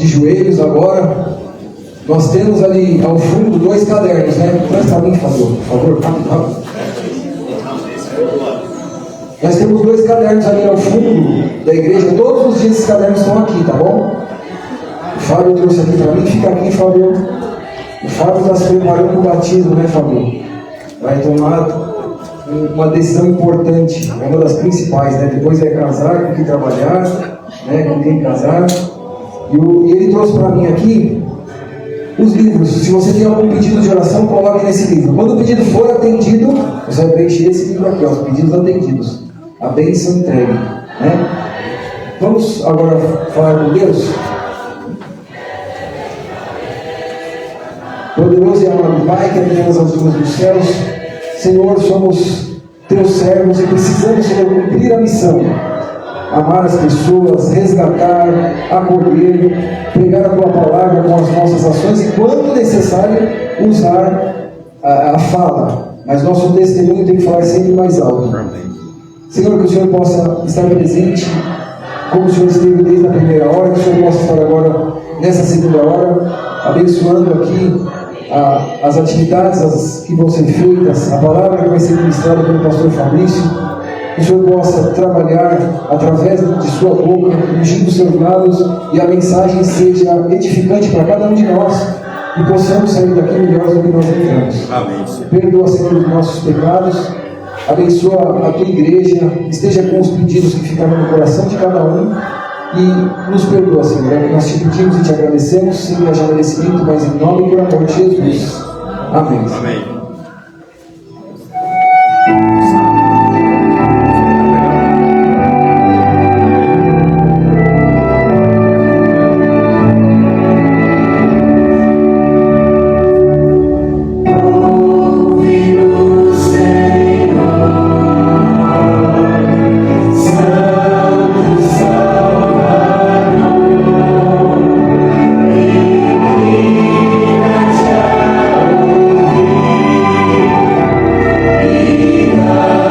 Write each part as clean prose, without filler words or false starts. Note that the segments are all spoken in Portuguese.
de joelhos agora. Nós temos ali ao fundo 2 cadernos, né? Traz para mim, por favor, rápido. Nós temos 2 cadernos ali ao fundo da igreja. Todos os dias esses cadernos estão aqui, tá bom? O Fábio trouxe aqui para mim. Fica aqui, Fábio. O Fábio está se preparando para o batismo, né, Fábio? Vai tomar uma decisão importante, é uma das principais, né? Depois é casar, com quem trabalhar, né? Com quem casar. E ele trouxe para mim aqui os livros. Se você tem algum pedido de oração, coloque nesse livro. Quando o pedido for atendido, você vai preencher esse livro aqui, ó, os pedidos atendidos. A bênção entregue, né? Vamos agora falar com Deus. Poderoso e amado Pai, que habitas as alturas dos céus, Senhor, somos teus servos e precisamos, Senhor, cumprir a missão. Amar as pessoas, resgatar, acolher, pregar a tua palavra com as nossas ações e, quando necessário, usar a fala. Mas nosso testemunho tem que falar sempre mais alto. Senhor, que o Senhor possa estar presente, como o Senhor esteve desde a primeira hora, que o Senhor possa estar agora nessa segunda hora, abençoando aqui as atividades que vão ser feitas, a palavra que vai ser ministrada pelo pastor Fabrício. Que o Senhor possa trabalhar através de sua boca, ungindo os seus lábios, e a mensagem seja edificante para cada um de nós, e possamos sair daqui melhores do que nós entramos. Amém. Perdoa, Senhor, os nossos pecados, abençoa a tua igreja, esteja com os pedidos que ficaram no coração de cada um, e nos perdoa, Senhor. É que nós te pedimos e te agradecemos, sem haja merecimento, mas em nome e por amor de Jesus. Amém. Amém. Yeah.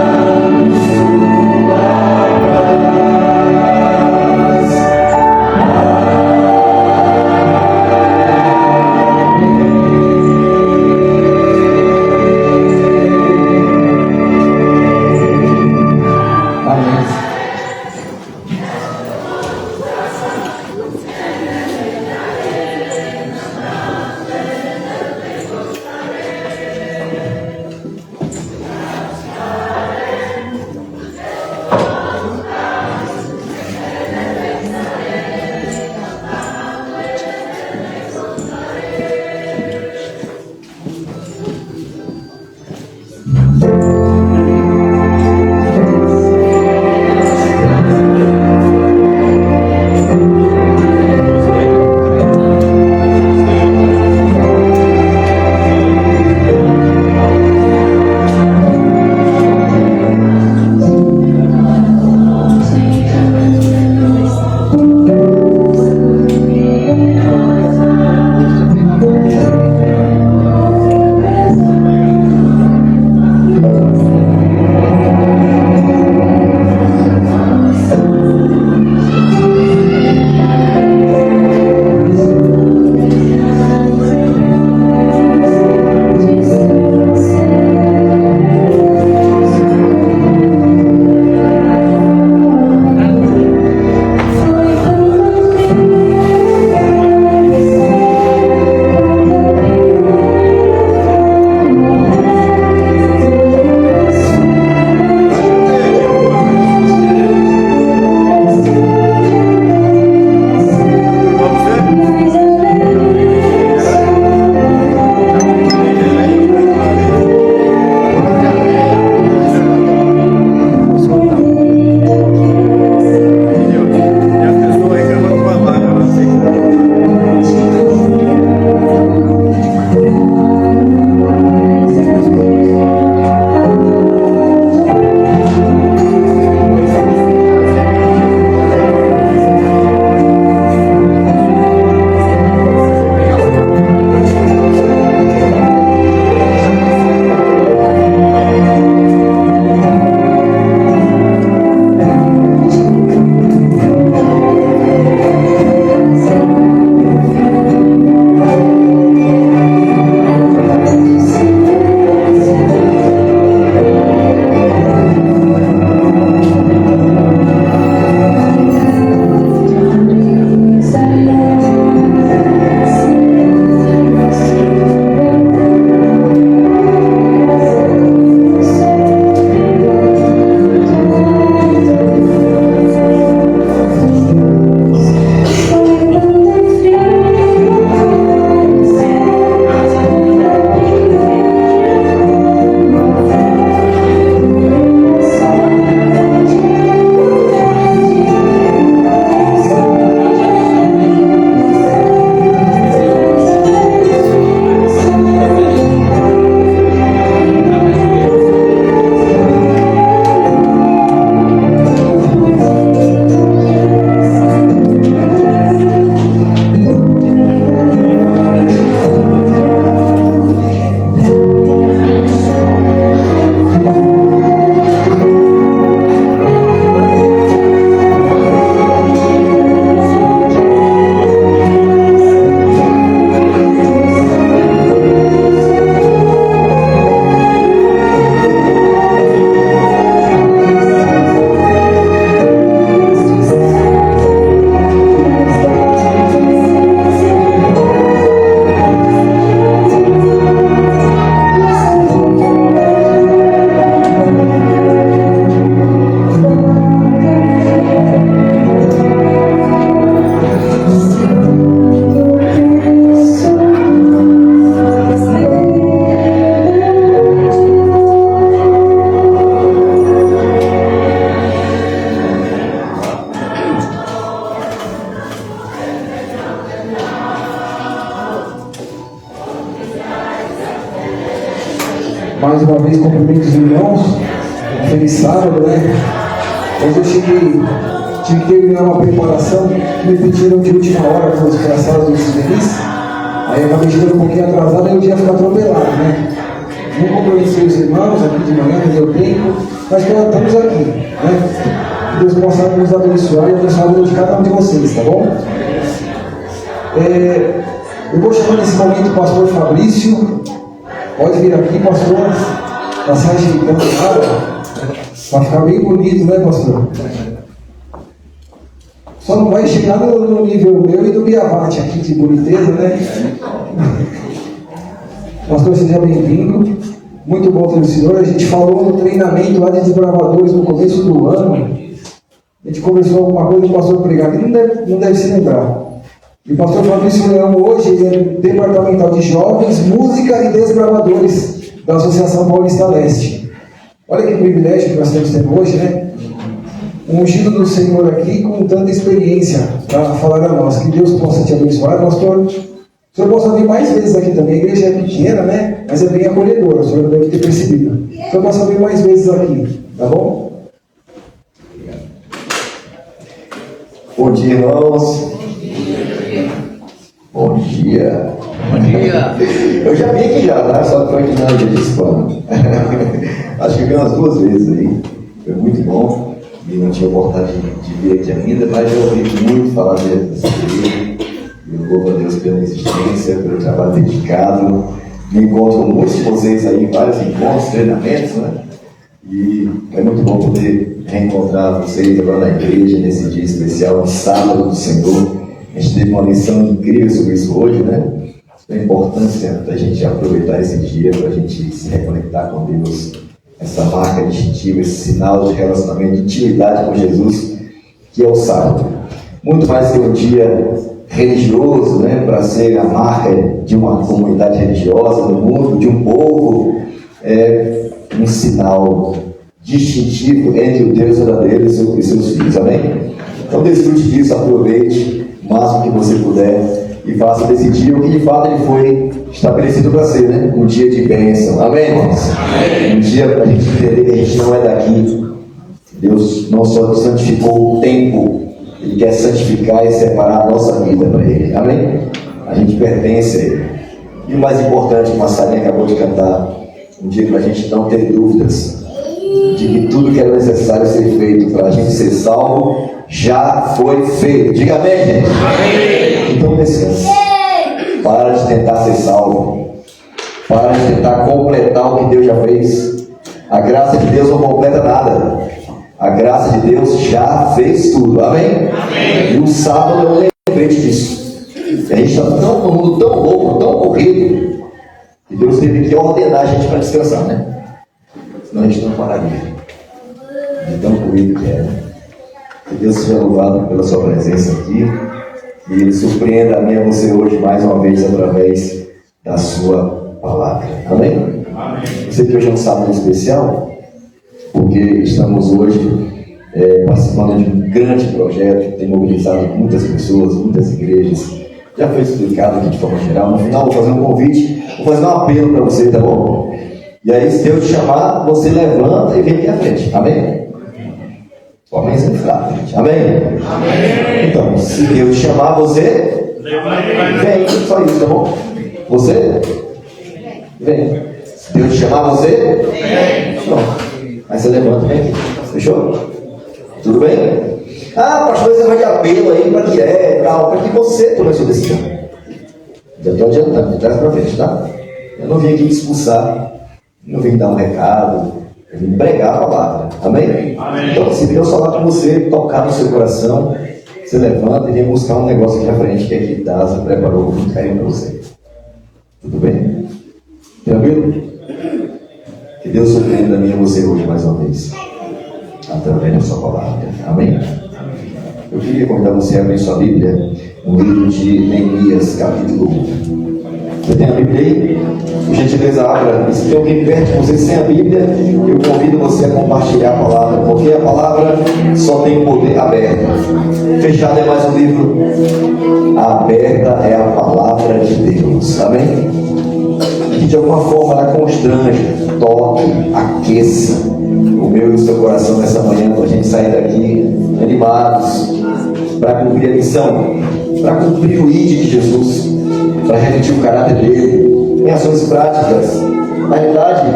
Mais uma vez, cumprimento os irmãos. Feliz sábado, né? Hoje eu tive que terminar uma preparação, me pediram de última hora para os desgraçados do feliz. Aí eu acabei chegando um pouquinho atrasado e eu ia ficar atropelado, né? Não cumprimentei os irmãos aqui de manhã, não deu tempo, mas estamos aqui, né? Deus possa nos abençoar e abençoar a vida de cada um de vocês, tá bom? Eu vou chamar nesse momento o pastor Fabrício. Pode vir aqui, pastor. Está se ajeitando nada. Vai ficar bem bonito, né, pastor? Só não vai chegar no nível meu e do Biavate aqui de boniteza, né? Pastor, seja bem-vindo. Muito bom ter o senhor. A gente falou no treinamento lá de desbravadores no começo do ano. A gente conversou alguma coisa com o pastor pregar, ele não deve se lembrar. E o pastor Fabrício Leão hoje ele é departamental de jovens, música e desbravadores da Associação Paulista Leste. Olha que privilégio que nós estamos tendo hoje, né? Um ungido do Senhor aqui com tanta experiência para falar a nós. Que Deus possa te abençoar, pastor. O senhor possa vir mais vezes aqui também. A igreja é pequena, né? Mas é bem acolhedora, o senhor deve ter percebido. O senhor possa vir mais vezes aqui, tá bom? Bom dia, irmãos. Bom dia. Bom dia. Eu já vim aqui já, tá? Só estou aqui na dia de hispano. Acho que vi umas 2 vezes aí. Foi muito bom. E não tinha oportunidade de vir aqui ainda, mas eu ouvi muito falar dessa igreja. Eu louvo a Deus pela existência, pelo trabalho dedicado. Me encontro com muitos de vocês aí em vários encontros, treinamentos, né? E é muito bom poder reencontrar vocês agora na igreja, nesse dia especial, sábado do Senhor. A gente teve uma lição incrível sobre isso hoje, né? A importância da gente aproveitar esse dia para a gente se reconectar com Deus. Essa marca distintiva, esse sinal de relacionamento, de intimidade com Jesus, que é o sábado. Muito mais que um dia religioso, né? Para ser a marca de uma comunidade religiosa no mundo, de um povo, é um sinal distintivo entre o Deus verdadeiro e seus filhos, amém? Então desfrute disso, aproveite o máximo que você puder e faça desse dia o que de fato ele foi estabelecido para ser, né? Um dia de bênção, amém, irmãos? Amém. Um dia para a gente entender que a gente não é daqui. Deus não só santificou o tempo, Ele quer santificar e separar a nossa vida para Ele, amém? A gente pertence a Ele. E o mais importante, como a Sarinha acabou de cantar, um dia para a gente não ter dúvidas de que tudo que era necessário ser feito para a gente ser salvo já foi feito. Diga amém, gente. Amém. Então descanse. Para de tentar ser salvo. Para de tentar completar o que Deus já fez. A graça de Deus não completa nada. A graça de Deus já fez tudo. Amém? Amém. E o sábado é um lembrete disso. A gente está num mundo tão louco, tão corrido, que Deus teve que ordenar a gente para descansar, né? Senão a gente não pararia. De tão corrido que é. Que Deus seja louvado pela sua presença aqui. E Ele surpreenda a mim e a você hoje mais uma vez através da sua palavra. Amém? Amém. Você que hoje é um sábado especial, porque estamos hoje participando de um grande projeto que tem mobilizado muitas pessoas, muitas igrejas. Já foi explicado aqui de forma geral. No final vou fazer um convite, vou fazer um apelo para você, tá bom? E aí, se Deus te chamar, você levanta e vem aqui à frente. Amém? O amém sempre fraco, gente. Amém? Amém? Então, se Deus te chamar, você vem. Só isso, tá bom? Você vem. Se Deus te chamar, você vem. Pronto. Aí você levanta e vem aqui. Fechou? Tudo bem? Ah, pastor, você vai de apelo aí para que tal, para que você tome a sua decisão. Já estou adiantando, de trás para frente, tá? Eu não vim aqui expulsar, não vim dar um recado, eu vim pregar a palavra. Amém? Amém. Então, se Deus falar com você, tocar no seu coração, você levanta e vem buscar um negócio aqui à frente que aqui Daza preparou com muito carinho para você. Tudo bem? Tranquilo? Que Deus surpreenda a mim e a você hoje mais uma vez, através da sua palavra. Amém? Eu queria convidar você a abrir sua Bíblia no livro de Neemias, capítulo 1. Você tem a Bíblia aí? Por gentileza, abra. E se tem alguém perto de você sem a Bíblia, eu convido você a compartilhar a palavra, porque a palavra só tem poder aberto. Fechado é mais um livro. Aberta é a palavra de Deus. Amém? que de alguma forma ela constrange, toque, aqueça o meu e o seu coração nessa manhã, para a gente sair daqui animados, para cumprir a missão, para cumprir o ID de Jesus, para refletir o caráter dele em ações práticas. Na verdade,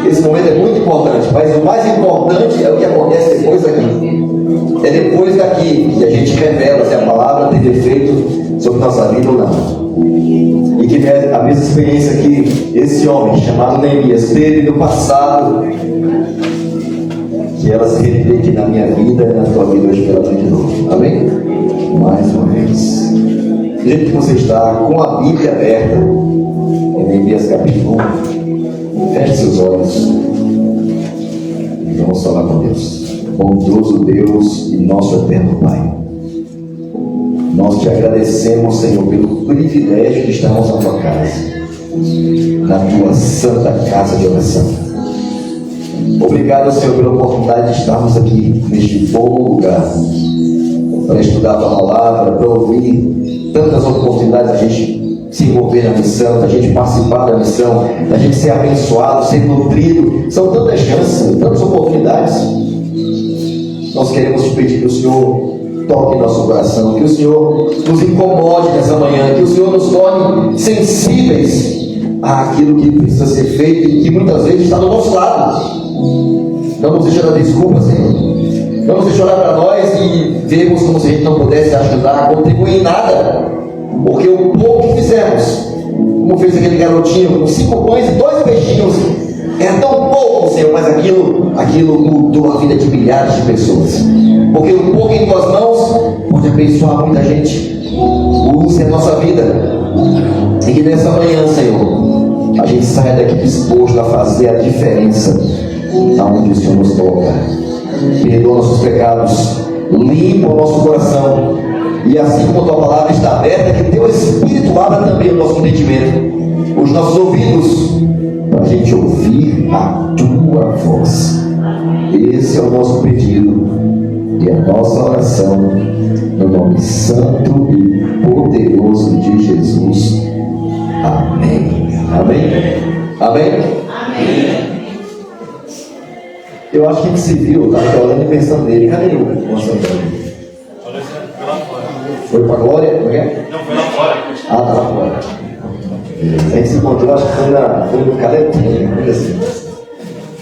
esse momento é muito importante, mas o mais importante é o que acontece depois daqui. É depois daqui que a gente revela se a palavra tem efeito sobre nossa vida ou não. E que a mesma experiência que esse homem chamado Neemias teve no passado, que ela se repete na minha vida e na tua vida hoje pela noite de novo. Amém? Mais uma vez. Do jeito que você está com a Bíblia aberta, em Neemias capítulo 1, feche seus olhos e vamos falar com Deus. Bondoso Deus e nosso eterno Pai, nós te agradecemos, Senhor, pelo privilégio de estarmos na tua casa, na tua santa casa de oração. Obrigado, Senhor, pela oportunidade de estarmos aqui neste bom lugar para estudar a tua palavra, para ouvir tantas oportunidades, a gente se envolver na missão, a gente participar da missão, a gente ser abençoado, ser nutrido. São tantas chances, tantas oportunidades. Nós queremos te pedir que o Senhor toque em nosso coração, que o Senhor nos incomode nessa manhã, que o Senhor nos torne sensíveis àquilo que precisa ser feito e que muitas vezes está do nosso lado. Não nos deixe dar desculpas, Senhor. Não nos deixe olhar para nós e vermos como se a gente não pudesse ajudar, contribuir em nada, porque o pouco que fizemos, como fez aquele garotinho com 5 pães e 2 peixinhos, é tão pouco, Senhor, mas aquilo mudou a vida de milhares de pessoas. Porque o pouco em tuas mãos pode abençoar muita gente. Use a nossa vida. E que nessa manhã, Senhor, a gente saia daqui disposto a fazer a diferença aonde o Senhor nos toca. Perdoa nossos pecados, limpa o nosso coração. E assim como a tua palavra está aberta, que teu Espírito abra também o nosso entendimento, os nossos ouvidos, para a gente ouvir a tua voz. Esse é o nosso pedido e a nossa oração, no nome santo e poderoso de Jesus. Amém. Amém? Amém? Amém. Eu acho que a gente se viu, tá olhando e pensando nele. Cadê o nosso Antônio? Foi para a Glória? Não, foi lá fora. Ah, tá lá fora. A gente se encontrou, acho que foi no Caletém, coisa assim.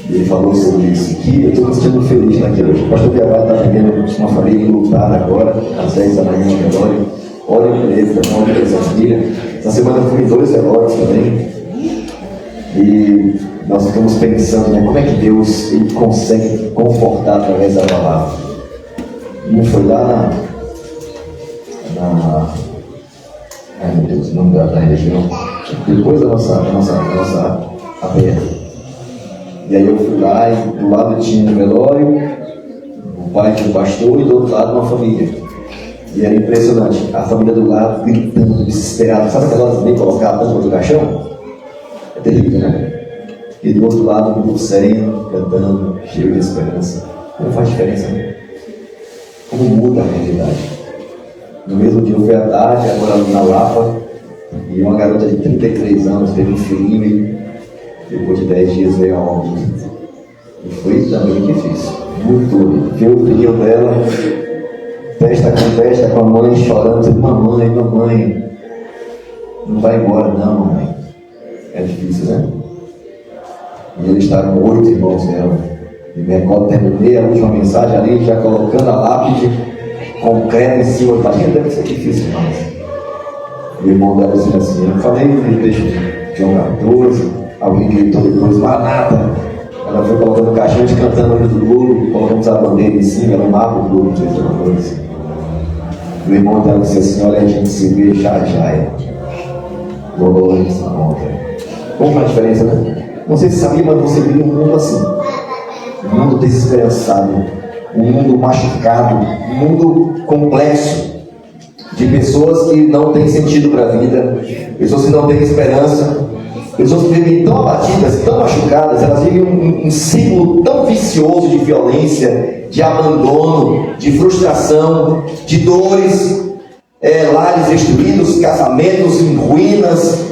E ele falou sobre isso aqui. Eu estou me sentindo feliz naquilo. O pastor Piavá está vivendo uma família lutada agora, às 10 da manhã em Glória. Olha para ele, tá olha para essa família. Essa semana eu fui em 2 velórios também. E nós ficamos pensando, né, como é que Deus ele consegue confortar através da palavra. Um foi lá ai meu Deus, o nome da região, depois da nossa aberta. E aí eu fui lá e do lado tinha um velório, o pai tinha um pastor e do outro lado uma família. E era impressionante, a família do lado gritando, desesperada. Sabe aquelas bem colocar a tampa do caixão? É terrível, né? E do outro lado um grupo sereno, cantando, cheio de esperança. Como faz diferença, né? Como muda a realidade. No mesmo dia eu fui à tarde, agora na Lapa, e uma garota de 33 anos teve um filhinho e depois de 10 dias veio a óbito. E foi também difícil, muito duro. Ver o filhinho dela, testa com a mãe, chorando, dizendo, mamãe, não vai embora não, mamãe. É difícil, né? E eles estavam 8 irmãos dela. E me recordo, terminei a última mensagem ali, já colocando a lápide concreta em cima. Imagina, deve ser difícil demais. E o irmão dela dizia assim, eu falei no texto de João 14, alguém gritou depois, Maranata. Ela foi colocando caixões, cantando ali do globo, colocamos a bandeira em cima, ela amava o globo de Jesus. O irmão dela disse assim, olha, a gente se vê já. Dolores na conta. Como faz diferença, né? Não sei se sabia, mas você vive um mundo assim. Um mundo desesperançado, um mundo machucado, um mundo complexo, de pessoas que não têm sentido para a vida, pessoas que não têm esperança, pessoas que vivem tão abatidas, tão machucadas, elas vivem um ciclo tão vicioso de violência, de abandono, de frustração, de dores, lares destruídos, casamentos em ruínas,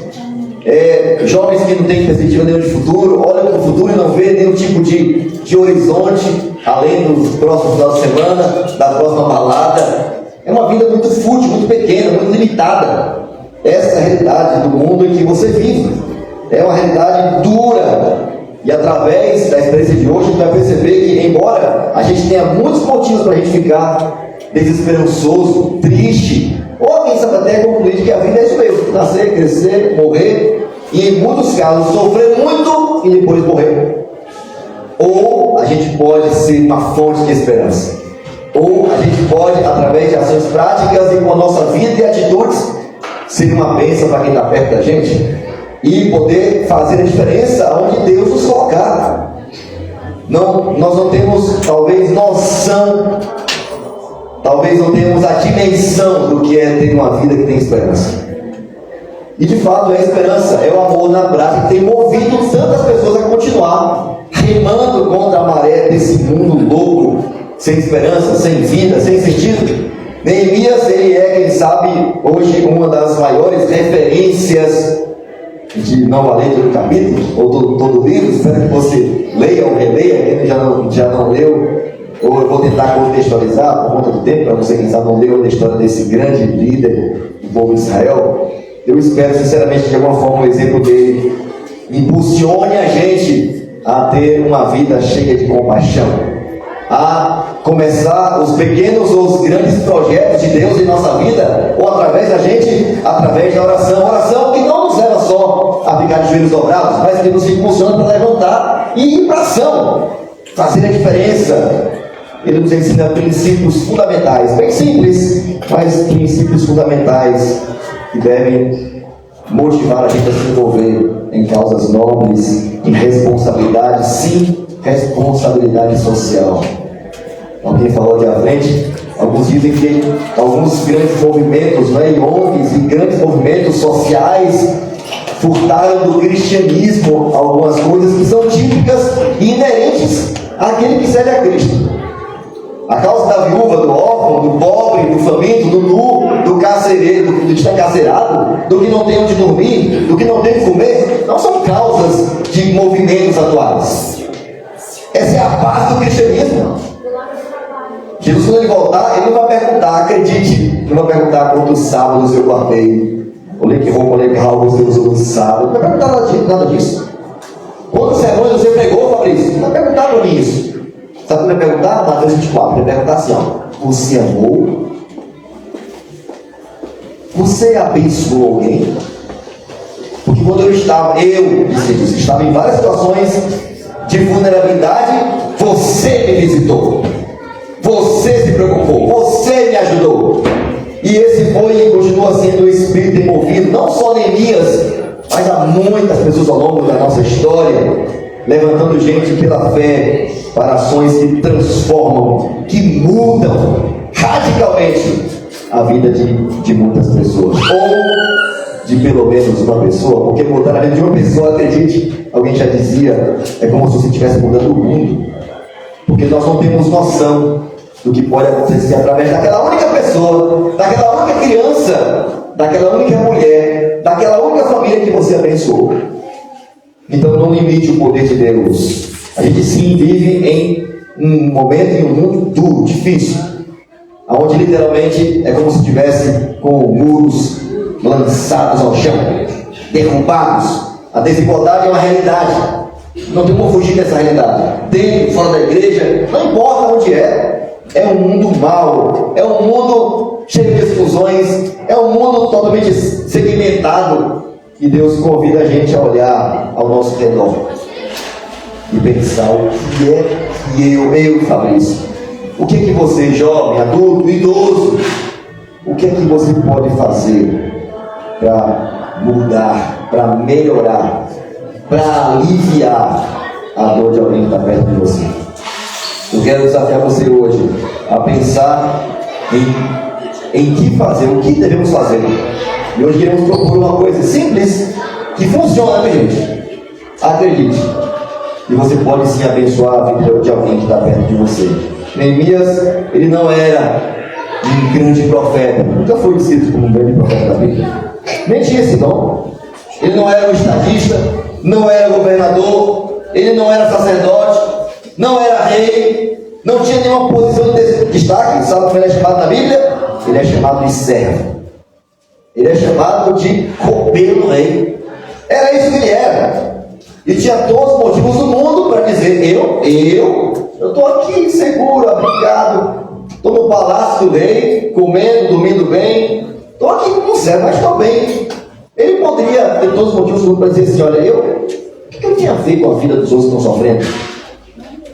jovens que não têm perspectiva nenhuma de futuro, olham para o futuro e não vê nenhum tipo de horizonte, além do próximo final de semana, da próxima balada. É uma vida muito fútil, muito pequena, muito limitada. Essa é a realidade do mundo em que você vive. É uma realidade dura. E através da experiência de hoje, a gente vai perceber que, embora a gente tenha muitos motivos para a gente ficar desesperançoso, triste, ou quem sabe até concluir que a vida é isso mesmo: nascer, crescer, morrer, e em muitos casos sofrer muito e depois morrer. Ou a gente pode ser uma fonte de esperança. Ou a gente pode, através de ações práticas e com a nossa vida e atitudes, ser uma bênção para quem está perto da gente e poder fazer a diferença onde Deus nos colocar. Nós não temos, talvez, noção, talvez não temos a dimensão do que é ter uma vida que tem esperança. E de fato, a esperança é o amor na prática que tem movido tantas pessoas a continuar remando contra a maré desse mundo louco, sem esperança, sem vida, sem sentido. Neemias, ele é, quem sabe, hoje uma das maiores referências de nova letra do capítulo, ou todo o livro. Espero que você leia ou releia, quem já não leu, ou eu vou tentar contextualizar por conta do tempo, para você, quem sabe, não leu a história desse grande líder do povo de Israel. Eu espero, sinceramente, que de alguma forma o exemplo dele impulsione a gente a ter uma vida cheia de compaixão, a começar os pequenos ou os grandes projetos de Deus em nossa vida, ou através da gente, através da oração que não nos leva só a ficar de joelhos dobrados, mas que nos impulsiona para levantar e ir para a ação, fazer a diferença. Ele nos ensina princípios fundamentais, bem simples, mas princípios fundamentais que devem motivar a gente a se envolver em causas nobres, em responsabilidade, sim, responsabilidade social. Alguém falou de à frente, alguns dizem que alguns grandes movimentos, e ONGs e grandes movimentos sociais furtaram do cristianismo algumas coisas que são típicas e inerentes àquele que serve a Cristo. A causa da viúva, do órfão, do pobre, do faminto, do nu, do carcereiro, do que está encarcerado, do que não tem onde dormir, do que não tem o que comer, não são causas de movimentos atuais. Essa é a base do cristianismo. Jesus, quando ele voltar, ele não vai perguntar, acredite, não vai perguntar quantos sábados eu guardei, olha que roupa legal você usou no sábado, não vai perguntar nada disso. Quantos sermões você pregou, Fabrício? Não vai perguntar para mim isso. Sabe o que ele vai perguntar? Mateus 24, ele vai perguntar assim, ó: você amou? Você abençoou alguém? Porque quando eu estava em várias situações de vulnerabilidade, você me visitou, você se preocupou, você me ajudou. E esse foi e continua sendo o espírito envolvido, não só Neemias, mas há muitas pessoas ao longo da nossa história, levantando gente pela fé para ações que transformam, que mudam radicalmente a vida de muitas pessoas, ou de pelo menos uma pessoa, porque mudar a vida de uma pessoa, acredite, alguém já dizia, é como se você estivesse mudando o mundo, porque nós não temos noção do que pode acontecer através daquela única pessoa, daquela única criança, daquela única mulher, daquela única família que você abençoou. Então não limite o poder de Deus. A gente sim vive em um momento, em um mundo duro, difícil, onde literalmente é como se estivesse com muros lançados ao chão, derrubados. A desigualdade é uma realidade, não tem como fugir dessa realidade, dentro, fora da igreja, não importa onde é um mundo mau, é um mundo cheio de exclusões, é um mundo totalmente segmentado. E Deus convida a gente a olhar ao nosso redor e pensar: o que é que eu, Fabrício, o que é que você, jovem, adulto, idoso, o que é que você pode fazer para mudar, para melhorar, para aliviar a dor de alguém que está perto de você? Eu quero desafiar você hoje a pensar em que fazer, o que devemos fazer. E hoje queremos propor uma coisa simples, que funciona, minha gente. Acredite. E você pode sim abençoar a vida de alguém que está perto de você. Neemias, ele não era um grande profeta, nunca foi descrito como um grande profeta da Bíblia, nem tinha esse dom. ele não era um estadista, não era governador, ele não era sacerdote, não era rei, não tinha nenhuma posição de destaque. Sabe como ele é chamado na Bíblia? Ele é chamado de servo. Ele é chamado de copeiro do rei. Era isso que ele era. E tinha todos os motivos do mundo para dizer: eu estou aqui seguro, abrigado, estou no palácio do rei, comendo, dormindo bem, estou aqui no céu, mas estou bem. Ele poderia ter todos os motivos do mundo para dizer assim: olha, o que eu tinha a ver com a vida dos outros que estão sofrendo?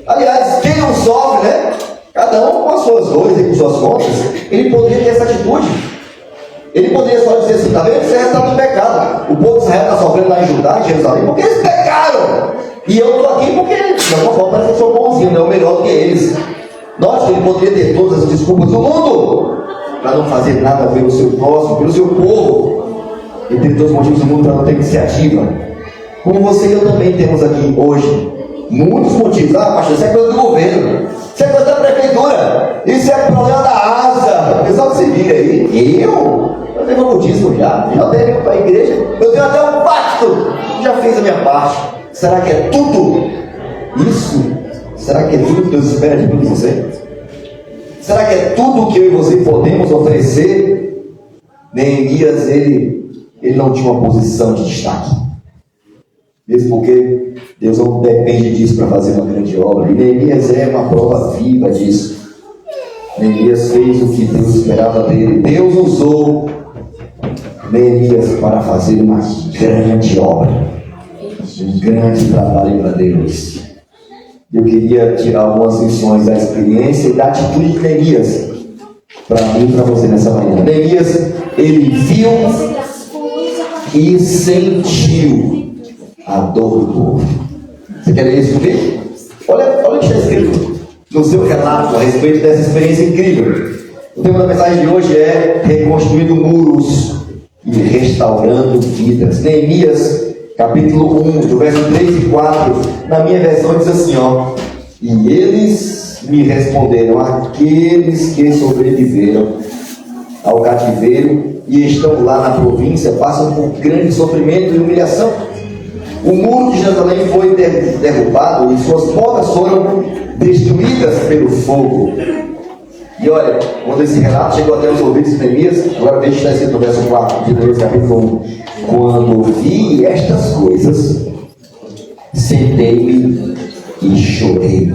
Aliás, quem não sofre, né? Cada um com as suas dores e com suas contas, ele poderia ter essa atitude. Ele poderia só dizer assim: está vendo? Isso é resultado do pecado. O povo de Israel está sofrendo lá em Judá, em Jerusalém, porque eles pecaram. E eu estou aqui porque, de alguma forma, parece que eu sou bonzinho, não é o melhor do que eles. Note que ele poderia ter todas as desculpas do mundo para não fazer nada pelo seu próximo, pelo seu povo. Ele tem todos os motivos do mundo para não ter iniciativa. Como você e eu também temos aqui hoje muitos motivos. Ah, pastor, isso é coisa do governo, isso é coisa da prefeitura, isso é problema da asa. O pessoal se vira aí. Eu tenho um budismo já tenho para a igreja, eu tenho até um pacto, já fiz a minha parte. Será que é tudo isso? Será que é tudo que Deus espera de mim e você? Será que é tudo que eu e você podemos oferecer? Neemias, ele não tinha uma posição de destaque, mesmo porque Deus não depende disso para fazer uma grande obra. E Neemias é uma prova viva disso. Neemias fez o que Deus esperava dele. Deus usou Neemias para fazer uma grande obra, um grande trabalho para Deus. Eu queria tirar algumas lições da experiência e da atitude de Neemias para mim e para você nessa manhã. Neemias, ele viu e sentiu a dor do povo. Você quer ler isso comigo? Olha o que está escrito no seu relato a respeito dessa experiência incrível. O tema da mensagem de hoje é reconstruindo muros e restaurando vidas. Neemias, capítulo 1, do verso 3 e 4, na minha versão diz assim, ó: e eles me responderam, aqueles que sobreviveram ao cativeiro e estão lá na província passam por grande sofrimento e humilhação. O muro de Jerusalém foi derrubado e suas portas foram destruídas pelo fogo. E olha, quando esse relato chegou até os ouvidos de Neemias, agora veja que está escrito no verso 4 de Neemias capítulo 1: quando vi estas coisas, sentei-me e chorei.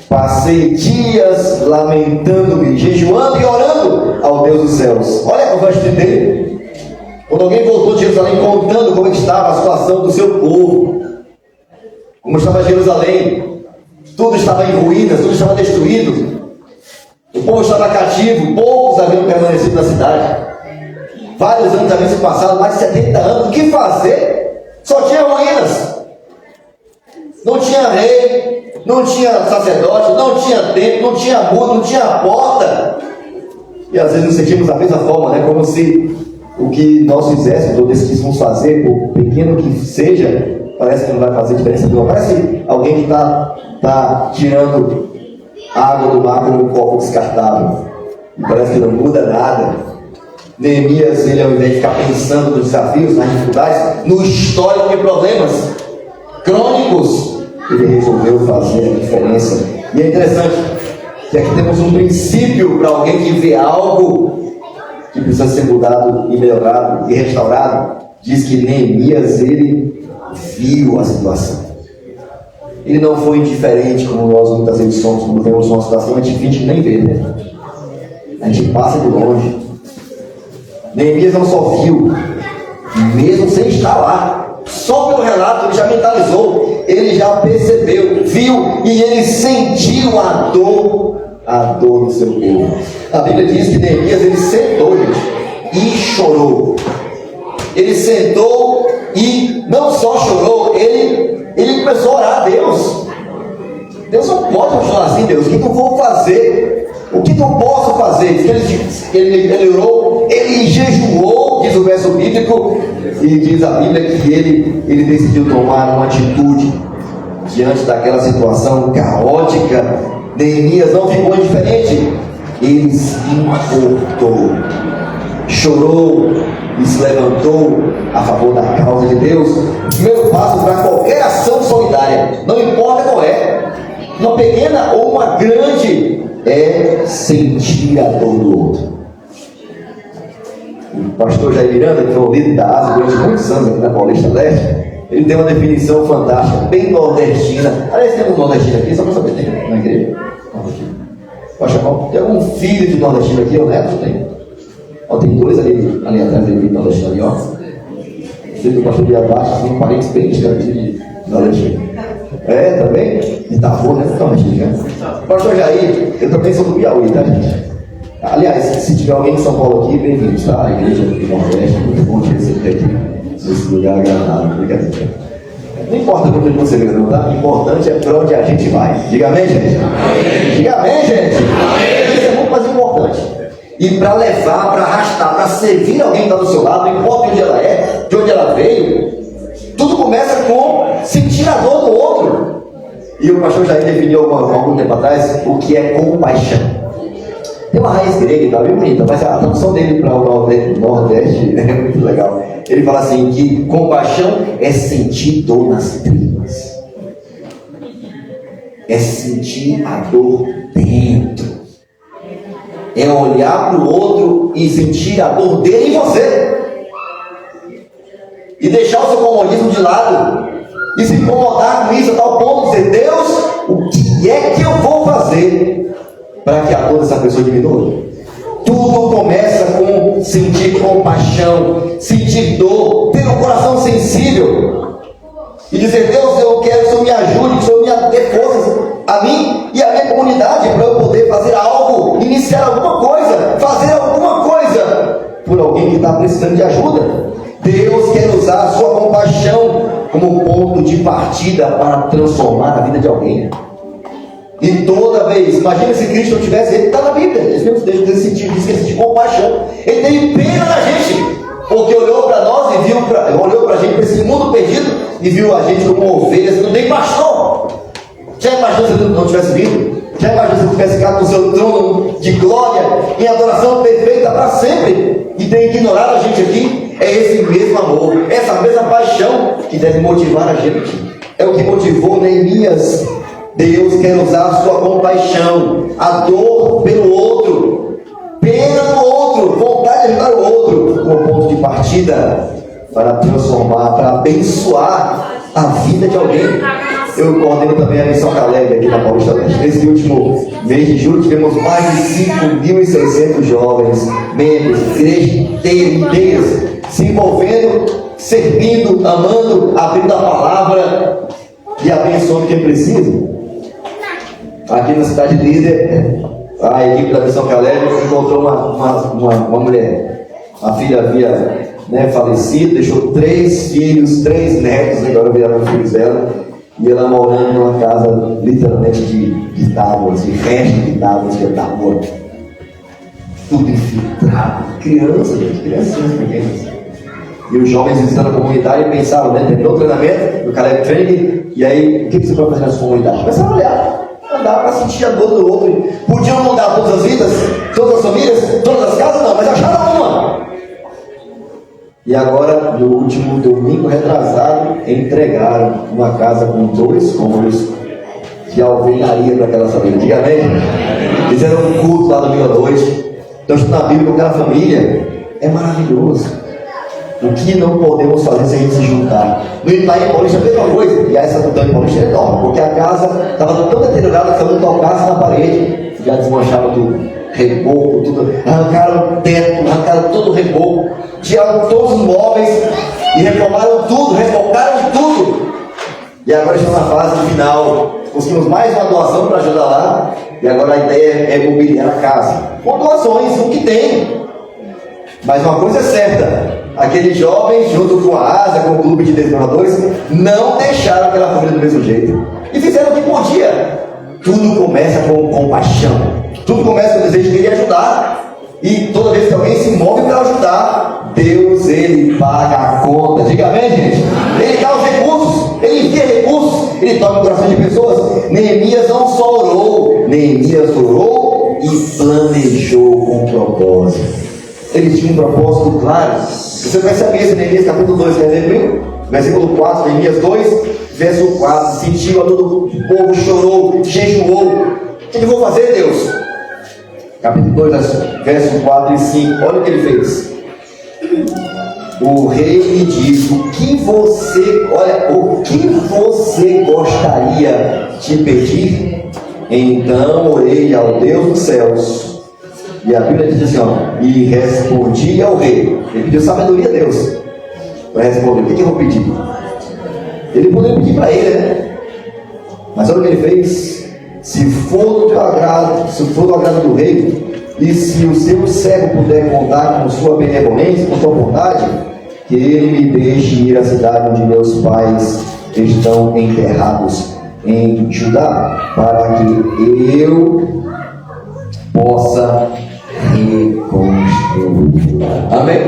Passei dias lamentando-me, jejuando e orando ao Deus dos céus. Olha a conversa dele. Quando alguém voltou de Jerusalém contando como estava a situação do seu povo, como estava Jerusalém, tudo estava em ruínas, tudo estava destruído, o povo estava cativo, poucos haviam permanecido na cidade, vários anos haviam se passado, mais de 70 anos. O que fazer? Só tinha ruínas, não tinha rei, não tinha sacerdote, não tinha templo, não tinha muro, não tinha porta. E às vezes nos sentimos da mesma forma, né? Como se o que nós fizéssemos ou decidíssemos fazer, por pequeno que seja, parece que não vai fazer diferença nenhuma. Parece alguém que está tirando água do mar com um copo descartável, e parece que não muda nada. Neemias, ele ao invés de ficar pensando nos desafios, nas dificuldades, no histórico de problemas crônicos, ele resolveu fazer a diferença. E é interessante que aqui temos um princípio para alguém que vê algo que precisa ser mudado e melhorado e restaurado. Diz que Neemias, ele viu a situação. Ele não foi indiferente, como nós muitas vezes somos, quando vemos uma situação, a gente finge que nem vê, né? A gente passa de longe. Neemias não só viu, mesmo sem estar lá, só pelo relato ele já mentalizou, ele já percebeu, viu e ele sentiu a dor do seu povo. A Bíblia diz que Neemias, ele sentou, gente, e chorou. Ele sentou e não só chorou, ele começou a orar a Deus. Deus não pode continuar assim, Deus, o que eu vou fazer? O que eu posso fazer? Ele orou, ele jejuou, diz o verso bíblico, e diz a Bíblia que ele decidiu tomar uma atitude diante daquela situação caótica. Neemias não ficou indiferente, ele se importou. chorou e se levantou a favor da causa de Deus. O primeiro passo para qualquer ação solidária, não importa qual é, uma pequena ou uma grande, é sentir a dor do outro. O pastor Jair Miranda, que foi o líder da ASA durante muitos anos aqui na Paulista Leste, ele tem uma definição fantástica, bem nordestina. Aliás, tem um nordestino aqui, só para saber, tem na igreja? Tem algum filho de nordestino aqui, ou neto? Tem. Ó, tem dois ali atrás dele, nordestino ali, ó. Filho do pastor de abaixo, tem um parente bem de nordestino. É, também? E tá bom, né? Nordestino, né? Pastor Jair, eu também sou do Piauí, tá, gente? Aliás, se tiver alguém de São Paulo aqui, bem-vindo, tá? A igreja do Nordeste, muito bom te receber aqui nesse lugar agradável. Brincadeira. Não importa para onde você veio, não, tá? O importante é para onde a gente vai. Diga amém, gente? Amém. Diga amém, gente? Amém. Isso é muito mais importante. E para levar, para arrastar, para servir alguém que está do seu lado, não importa onde ela é, de onde ela veio, tudo começa com sentir a dor do outro. E o pastor Jair definiu algum tempo atrás o que é compaixão. Tem uma raiz grega, está bem bonita, mas a tradução dele para o Nordeste é muito legal. Ele fala assim, que compaixão é sentir dor nas tripas. É sentir a dor dentro. É olhar para o outro e sentir a dor dele em você. E deixar o seu comodismo de lado. E se incomodar com isso a tal ponto de dizer, Deus, o que é que eu vou fazer para que a dor dessa pessoa diminua? Tudo começa com sentir compaixão, sentir dor, ter um coração sensível e dizer, Deus, eu quero que o Senhor me ajude, que o Senhor me dê forças a mim e a minha comunidade para eu poder fazer algo, iniciar alguma coisa, fazer alguma coisa por alguém que está precisando de ajuda. Deus quer usar a sua compaixão como ponto de partida para transformar a vida de alguém. E toda vez, imagina se Cristo não tivesse, ele está na Bíblia, esse mesmo Deus diz que ele sentiu compaixão, ele teve pena da gente, porque olhou para nós e olhou para a gente, para esse mundo perdido, e viu a gente como ovelhas, não tem pastor. Já imaginou se ele não tivesse vindo? Já imaginou se ele tivesse ficado no seu trono de glória, em adoração perfeita para sempre, e tem ignorado a gente aqui? É esse mesmo amor, essa mesma paixão que deve motivar a gente. É o que motivou Neemias. Deus quer usar a sua compaixão, a dor pelo outro, pena do outro, vontade de ajudar o outro, como ponto de partida para transformar, para abençoar a vida de alguém. Eu coordeno também a Missão Caleb aqui na Paulista Leste. Nesse último mês de julho tivemos mais de 5.600 jovens, membros, igrejas inteiras, se envolvendo, servindo, amando, abrindo a palavra e abençoando quem precisa. Aqui na cidade líder, a equipe da Missão Caleb encontrou uma mulher. A filha havia falecido, deixou 3 filhos, 3 netos, agora viraram filhos dela, e ela morando numa casa literalmente de tábuas, de resto de tábuas, de tábua, tudo infiltrado, crianças pequenas. E os jovens visitando a comunidade pensavam, terminou o treinamento do Caleb Training, e aí, o que você vai fazer nessa comunidade? Começaram a olhar. Não dá para sentir a dor do outro. Podiam mudar todas as vidas, todas as famílias, todas as casas, não, mas acharam uma. E agora, no último domingo retrasado, entregaram uma casa com 2 cômodos de alvenaria para aquela família. Diga amém? Fizeram um culto lá domingo à noite. Então, estudando a Bíblia com aquela família é maravilhoso. O que não podemos fazer se a gente se juntar? No Itaim Paulista, a mesma coisa. E essa do Itaim Paulista é enorme, porque a casa estava tão deteriorada que se eu não tocasse na parede, já desmanchava tudo. Reboco, tudo. Arrancaram o teto, arrancaram todo o reboco, tiraram todos os móveis e reformaram tudo, rebocaram tudo. E agora estamos na fase final. Conseguimos mais uma doação para ajudar lá. E agora a ideia é mobiliar a casa. Com doações, o que tem. Mas uma coisa é certa. Aqueles jovens, junto com a ASA, com o clube de desbravadores, não deixaram aquela família do mesmo jeito. E fizeram o que podia. Tudo começa com compaixão. Tudo começa com o desejo de querer ajudar. E toda vez que alguém se move para ajudar, Deus, Ele paga a conta. Diga amém, gente? Ele dá os recursos, Ele envia recursos, Ele toca o coração de pessoas. Neemias não só orou, Neemias orou e planejou com propósito. eles tinham um propósito claro. Você percebe isso em Neemias capítulo 2, quer ver comigo? Versículo 4, Neemias 2, verso 4. Sentiu a todo o povo, chorou, jejuou. O que eu vou fazer, Deus? Capítulo 2, verso 4 e 5. Olha o que ele fez. O rei lhe disse: o que você gostaria de pedir? Então orei ao Deus dos céus. E a Bíblia diz assim, e respondi ao rei. Ele pediu sabedoria a Deus para responder. O que eu vou pedir? Ele poderia pedir para ele, né? Mas olha o que ele fez. Se for do agrado do rei, e se o seu servo puder contar com sua benevolência, com sua bondade, que ele me deixe ir à cidade onde meus pais estão enterrados em Judá, para que eu possa reconstruir. Amém?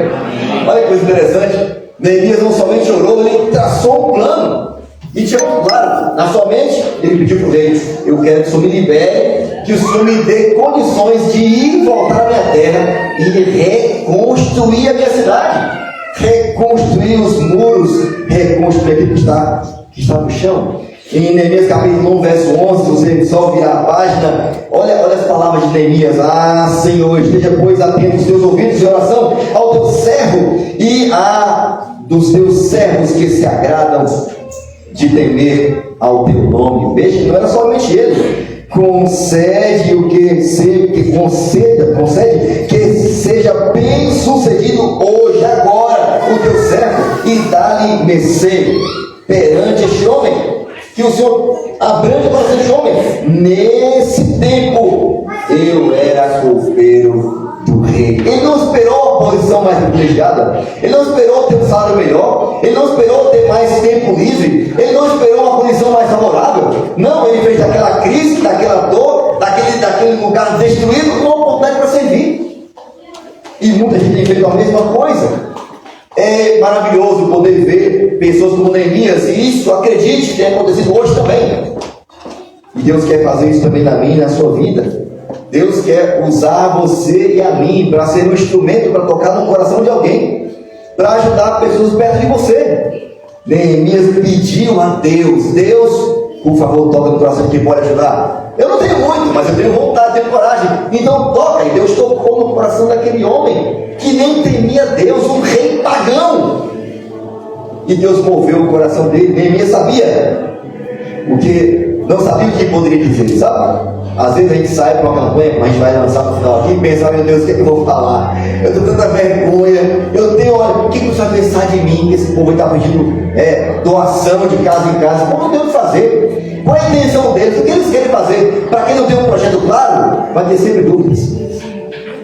Olha que coisa interessante. Neemias não somente orou, ele traçou um plano. E tinha muito claro, na sua mente, ele pediu para o rei: eu quero que o Senhor me libere, que o Senhor me dê condições de ir e voltar à minha terra e reconstruir a minha cidade, reconstruir os muros, reconstruir aquilo que está no chão. Em Neemias capítulo 1, verso 11, se você só virar a página, olha as palavras de Neemias: ah, Senhor, esteja pois atento os teus ouvidos de oração ao teu servo e a dos teus servos que se agradam de temer ao teu nome. Veja que não era somente ele. Concede que seja bem sucedido hoje, agora, o teu servo, e dá-lhe mercê perante este homem. Que o Senhor abrange para este homem. Nesse tempo eu era copeiro do rei. Ele não esperou a posição mais privilegiada, ele não esperou ter um salário melhor, ele não esperou ter mais tempo livre, ele não esperou uma posição mais favorável. Não, ele fez daquela crise, daquela dor, daquele lugar destruído, uma oportunidade para servir. E muita gente tem feito a mesma coisa. É maravilhoso poder ver pessoas como Neemias, e isso, acredite, tem acontecido hoje também. E Deus quer fazer isso também na minha e na sua vida. Deus quer usar você e a mim para ser um instrumento para tocar no coração de alguém, para ajudar pessoas perto de você. Neemias pediu a Deus: Deus, por favor, toca no coração de quem pode ajudar. Eu não tenho muito, mas eu tenho vontade, tenho coragem. Então toca. E Deus tocou no coração daquele homem que nem temia Deus, um rei pagão. E Deus moveu o coração dele. Neemias sabia não sabia o que poderia dizer, sabe? Às vezes a gente sai para uma campanha, mas a gente vai lançar no final aqui e pensar: meu Deus, o que é que eu vou falar? Eu tenho tanta vergonha, o que você vai pensar de mim? Que esse povo está pedindo doação de casa em casa. Como eu tenho que fazer? Qual é a intenção deles? O que eles querem fazer? Para quem não tem um projeto claro, vai ter sempre dúvidas.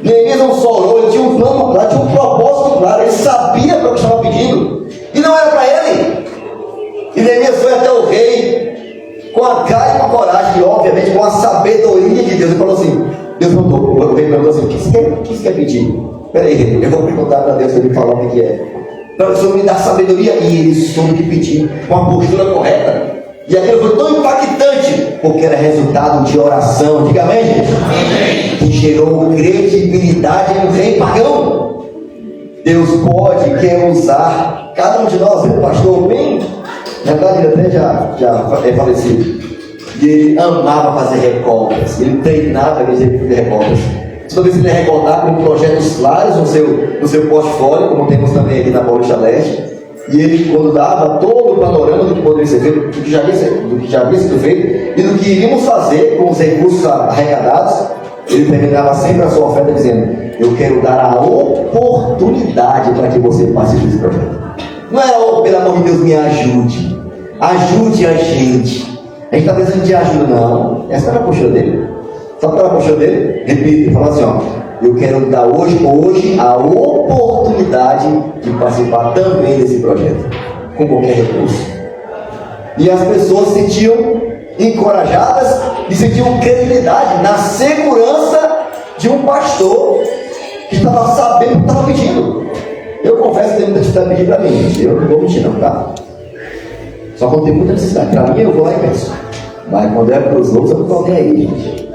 Neemias não só orou, ele tinha um plano claro, tinha um propósito claro, ele sabia para o que estava pedindo, e não era para ele. E Neemias foi até o rei com a cara e com a coragem, e obviamente com a sabedoria de Deus. Ele falou assim: Deus mandou, o rei perguntou assim: o que você quer pedir? Peraí, eu vou perguntar para Deus para ele falar o que é. Então o Senhor me dá sabedoria, e ele soube o que pedir, com a postura correta. E aquilo foi tão impactante, porque era resultado de oração. Diga amém, gente? Amém. Que gerou credibilidade em um rei pagão. Deus quer usar cada um de nós. O pastor bem, na verdade ele até já é falecido, e ele amava fazer recoltas. Ele treinava para fazer recoltas. Toda vez que ele recordar com projetos claros no seu portfólio, como temos também aqui na Paulista Leste. E ele, quando dava todo o panorama do que poderia ser feito, do que já havia sido feito e do que iríamos fazer com os recursos arrecadados, ele terminava sempre a sua oferta dizendo: eu quero dar a oportunidade para que você participe desse projeto. Não é, pelo amor de Deus, me ajude a gente. A gente está precisando de ajuda, não. Essa era a postura dele. Sabe qual era a postura dele? Repita, ele falou assim: eu quero dar hoje a oportunidade de participar também desse projeto, com qualquer recurso. E as pessoas se sentiam encorajadas e sentiam credibilidade na segurança de um pastor que estava sabendo o que estava pedindo. Eu confesso que tem muita necessidade de pedir para mim, eu não vou mentir não, tá? Só quando tem muita necessidade. Para mim eu vou lá e peço. Mas quando é para os outros, eu não estou alguém aí, gente.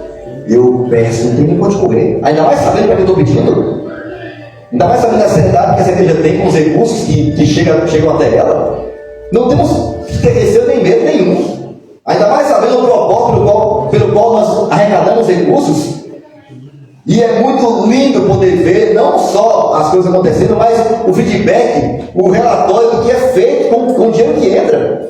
Eu peço, não tem nem pode correr. Ainda mais sabendo para que eu estou pedindo. Ainda mais sabendo a seriedade que essa igreja tem com os recursos que chegam até ela. Não temos que ter receio nem medo nenhum. Ainda mais sabendo o propósito pelo qual nós arrecadamos recursos. E é muito lindo poder ver não só as coisas acontecendo, mas o feedback, o relatório do que é feito com o dinheiro que entra.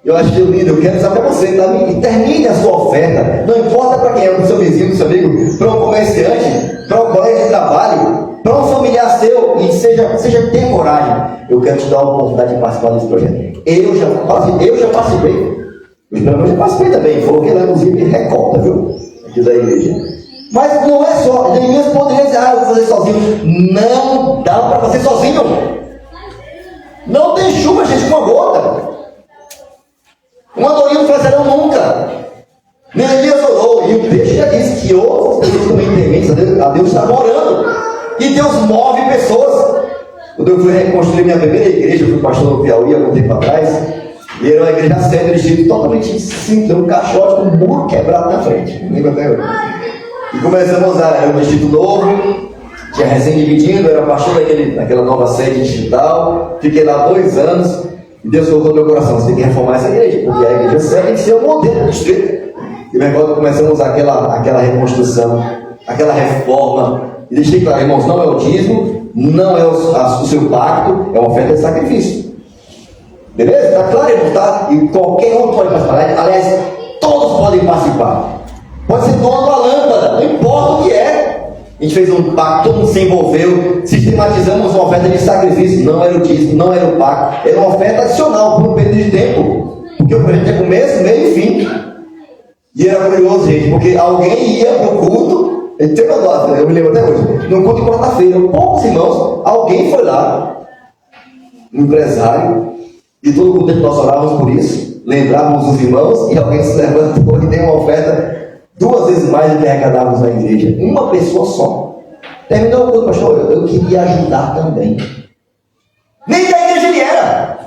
Eu acho lindo, eu quero dizer para você, tá? E termine a sua oferta, não importa para quem é, para o seu vizinho, para o seu amigo, para um comerciante, para um colega de trabalho, para um familiar seu, e tenha coragem. Eu quero te dar a oportunidade de participar desse projeto. Eu já participei. Eu já participei também, coloquei lá inclusive recorda, viu? Aqui da igreja. Mas não é só, nem mesmo poderia dizer, eu vou fazer sozinho. Não dá para fazer sozinho. Não tem chuva, gente, com uma gota. Um andorinho não fazerão nunca. Neemias orou, e o texto já diz que outras pessoas também tementes a Deus está orando. E Deus move pessoas. Quando eu fui reconstruir minha primeira igreja, eu fui pastor no Piauí há algum tempo atrás, e era uma igreja séria, distrito totalmente simples, um caixote com um muro quebrado na frente. Lembra até hoje? E começamos era um distrito novo, tinha recém-dividido, era pastor naquela nova sede digital. Fiquei lá 2 anos, e Deus colocou no meu coração: você tem que reformar essa igreja, porque a igreja séria tem que ser o modelo do distrito. E me recordo que começamos aquela reconstrução, aquela reforma. E deixei claro, irmãos, não é o dízimo, não é o seu pacto, é uma oferta de sacrifício. Beleza? Está claro, irmãos? Tá? E qualquer um pode participar. Aliás, todos podem participar. Pode ser dono da lâmpada, não importa o que é. A gente fez um pacto, todo mundo se envolveu, sistematizamos uma oferta de sacrifício. Não era o dízimo, não era o pacto, era uma oferta adicional por um período de tempo. Porque o projeto tinha começo, meio e fim. E era curioso, gente, porque alguém ia para o culto. Eu me lembro até hoje, no culto de quarta-feira, poucos irmãos, alguém foi lá, um empresário, e todo o culto nós orávamos por isso, lembrávamos os irmãos, e alguém se levantou e deu uma oferta 2 vezes mais do que arrecadávamos na igreja. Uma pessoa só. Terminou o culto, pastor, eu queria ajudar também. Nem da igreja ele era.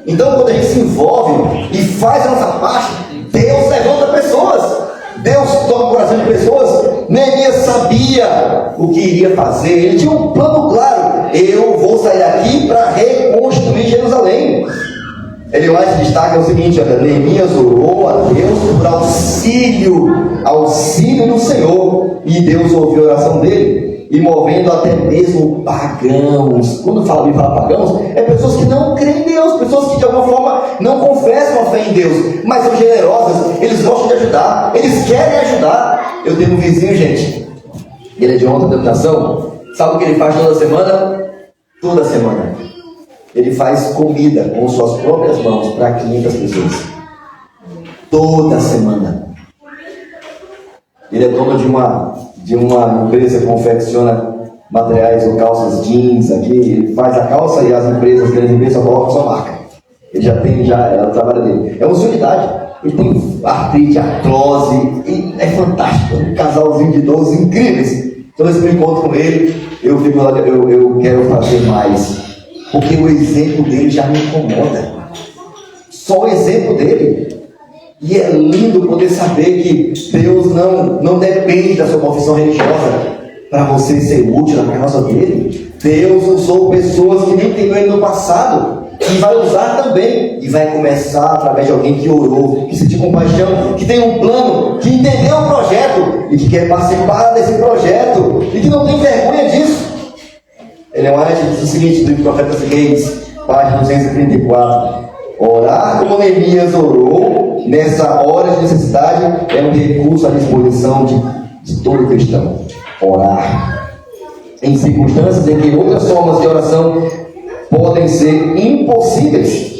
Então, quando a gente se envolve e faz a nossa parte, Deus levanta pessoas. Deus toma o coração de pessoas. Neemias sabia o que iria fazer. Ele tinha um plano claro. Eu vou sair daqui para reconstruir Jerusalém. Ele mais destaca o seguinte: olha, Neemias orou a Deus por auxílio do Senhor, e Deus ouviu a oração dele, e movendo até mesmo pagãos. Quando fala pagãos, é pessoas que não creem em Deus, pessoas que de alguma forma não confessam a fé em Deus, mas são generosas, eles gostam de ajudar, eles querem ajudar. Eu tenho um vizinho, gente, ele é de outra denominação. Sabe o que ele faz toda semana? Toda semana ele faz comida com suas próprias mãos para 500 pessoas. Toda semana. Ele é dono de uma empresa que confecciona materiais ou calças jeans aqui. Ele faz a calça e as grandes empresas só colocam sua marca. Ele já tem, é o trabalho dele. É uma unidade. Ele tem artrite, artrose, e é fantástico. Um casalzinho de idosos incríveis. Toda vez que eu encontro com ele, eu fico lá, eu quero fazer mais. Porque o exemplo dele já me incomoda. Só o exemplo dele. E é lindo poder saber que Deus não depende da sua confissão religiosa para você ser útil na causa dele. Deus usou pessoas que nem teve ele no passado, e vai usar também, e vai começar através de alguém que orou, que sentiu compaixão, que tem um plano, que entendeu o projeto e que quer participar desse projeto e que não tem vergonha disso. Ele diz o seguinte, do profeta Reis, página 234: orar como Neemias orou nessa hora de necessidade é um recurso à disposição de todo cristão. Orar em circunstâncias em que outras formas de oração podem ser impossíveis.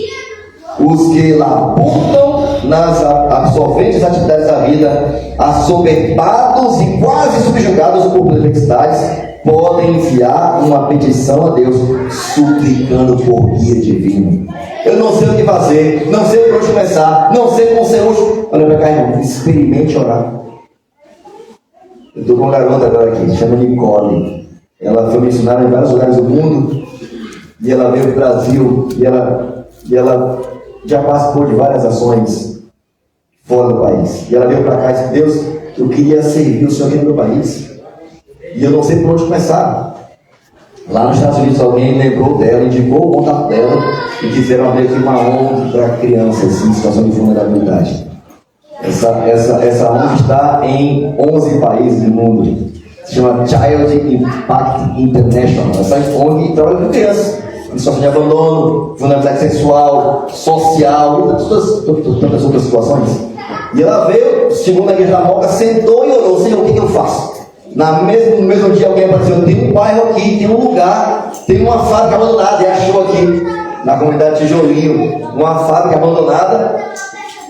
Os que labutam nas absorventes atividades da vida, assoberbados e quase subjugados por perplexidades, podem enviar uma petição a Deus, suplicando por guia divino. Eu não sei o que fazer, não sei por onde começar, não sei como ser útil. Olha para cá, irmão, experimente orar. Eu estou com uma garota agora aqui, se chama Nicole. Ela foi missionária em vários lugares do mundo, e ela veio para o Brasil, e ela já participou de várias ações fora do país. E ela veio para cá e disse: Deus, eu queria servir o Senhor aqui no meu país, e eu não sei por onde começar. Lá nos Estados Unidos alguém lembrou dela, indicou o contato dela e quiseram abrir aqui uma ONG para crianças em situação de vulnerabilidade. Essa ONG está em 11 países do mundo. Se chama Child Impact International. Essa ONG trabalha com crianças em situação de abandono, vulnerabilidade sexual, social e tantas outras situações. E ela veio, segundo a igreja da Moca, sentou e orou: Senhor, o que eu faço? No mesmo dia alguém apareceu: tem um bairro aqui, tem um lugar, tem uma fábrica abandonada. E achou aqui, na comunidade Tijolinho, uma fábrica abandonada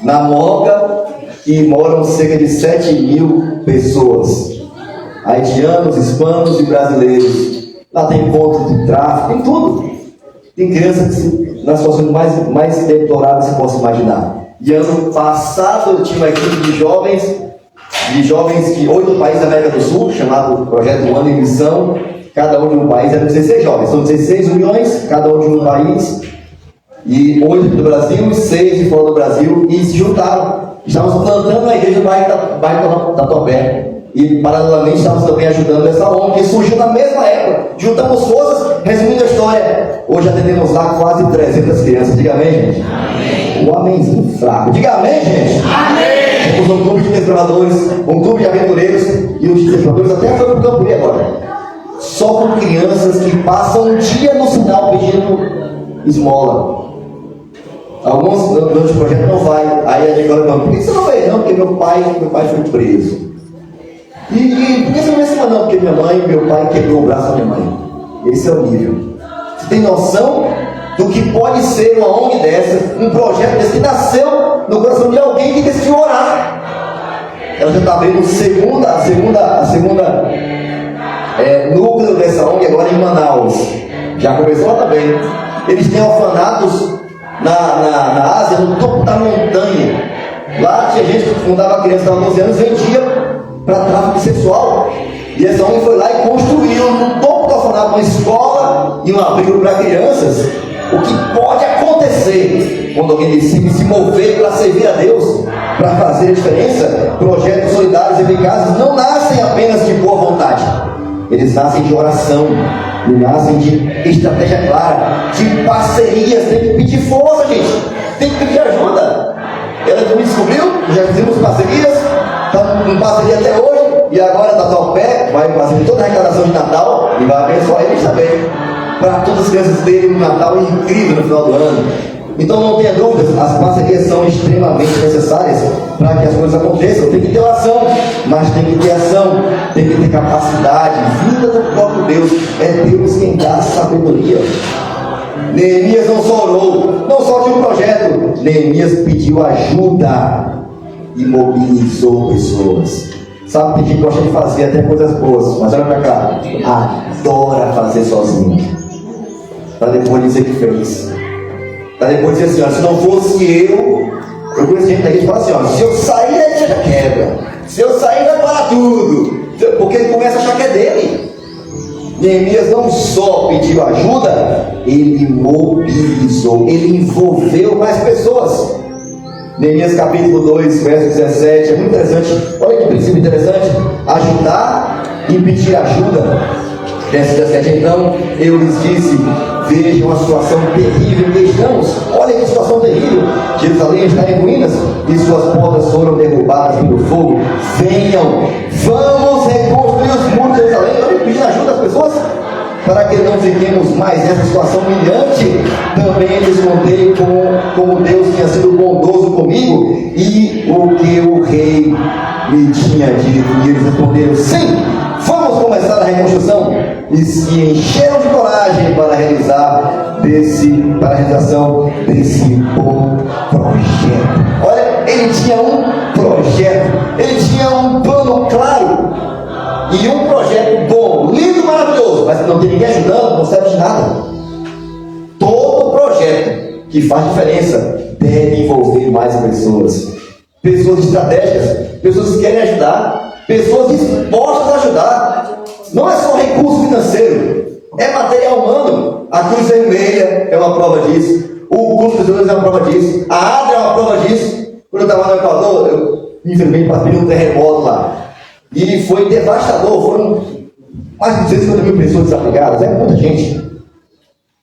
na Moca, que moram cerca de 7.000 pessoas, haitianos, hispanos e brasileiros. Lá tem pontos de tráfico, tem tudo. Tem crianças nas situações mais deploráveis que você possa imaginar. E ano passado eu tinha uma equipe de jovens de 8 países da América do Sul, chamado Projeto Ano em Missão. Cada um de um país, eram 16 jovens, são 16 uniões, cada um de um país, e 8 do Brasil e 6 de fora do Brasil, e se juntaram. Estávamos plantando a igreja do bairro Tatuapé, e paralelamente estávamos também ajudando essa ONG, que surgiu na mesma época. Juntamos forças. Resumindo a história, hoje atendemos lá quase 300 crianças. Diga amém, gente. Amém. O amenzinho fraco. Diga amém, gente. Amém. Temos um clube de desbravadores, um clube de aventureiros, e os desbravadores até foi para o Campo agora. Só com crianças que passam um dia no sinal pedindo esmola. Alguns durante o projeto não vai. Aí a Nicola fala: por que você não veio? Não, porque meu pai foi preso. E por que você não veio semana? Não, porque meu pai quebrou o braço da minha mãe. Esse é o nível. Você tem noção do que pode ser uma ONG dessa, um projeto desse que nasceu no coração de alguém que decidiu orar? Ela já está abrindo a segunda núcleo dessa ONG agora em Manaus. Já começou lá também. Eles têm orfanatos na Ásia, no topo da montanha. Lá tinha gente que fundava criança de 12 anos, vendia para tráfico sexual. E essa ONG foi lá e construiu no topo do orfanato uma escola e um abrigo para crianças. O que pode acontecer quando alguém decide se mover para servir a Deus, para fazer a diferença? Projetos solidários e eficazes não nascem apenas de boa vontade. Eles nascem de oração, e nascem de estratégia clara, de parcerias. Tem que pedir força, gente. Tem que pedir ajuda. Ela me descobriu, já fizemos parcerias, estamos em parceria até hoje, e agora Tatuapé vai fazer toda a arrecadação de Natal e vai abençoar eles também, para todas as crianças terem um Natal incrível no final do ano. Então não tenha dúvidas, as parcerias são extremamente necessárias para que as coisas aconteçam. Tem que ter oração, mas tem que ter ação, tem que ter capacidade, vinda do próprio Deus. É Deus quem dá sabedoria. Neemias não só orou, não só tinha um projeto, Neemias pediu ajuda e mobilizou pessoas. Sabe, pedir gosta de fazer até coisas boas, mas olha pra cá, adora fazer sozinho, para depois dizer que fez, para depois dizer assim: ó, se não fosse eu conheço gente daqui que fala assim: ó, se eu sair a igreja quebra, se eu sair vai parar tudo, porque ele começa a achar que é dele. Neemias não só pediu ajuda, ele mobilizou, ele envolveu mais pessoas. Neemias capítulo 2, verso 17, é muito interessante. Olha que princípio interessante: ajudar e pedir ajuda. Verso 17: então eu lhes disse, vejam a situação terrível que estamos. Olha que situação terrível. Jerusalém está em ruínas e suas portas foram derrubadas pelo fogo. Venham, vamos reconstruir os muros de Jerusalém. Olha, pedir ajuda às pessoas, para que não fiquemos mais nessa situação humilhante. Também lhes contei como Deus tinha sido bondoso comigo e o que o rei me tinha dito. E eles responderam: sim, vamos começar a reconstrução. E se encheram de coragem para a realização desse bom projeto. Olha, ele tinha um projeto, ele tinha um plano claro e um projeto bom, lindo, maravilhoso, mas se não tem ninguém ajudando, não serve de nada. Todo projeto que faz diferença deve envolver mais pessoas estratégicas, pessoas que querem ajudar, pessoas dispostas a ajudar. Não é só recurso financeiro, é material humano. A Cruz Vermelha é uma prova disso, o Clube dos Jogadores é uma prova disso, a Adria é uma prova disso. Quando eu estava no Equador, eu infelizmente passei um terremoto lá, e foi devastador. Foram Mais de 250 mil pessoas desabrigadas, é muita gente.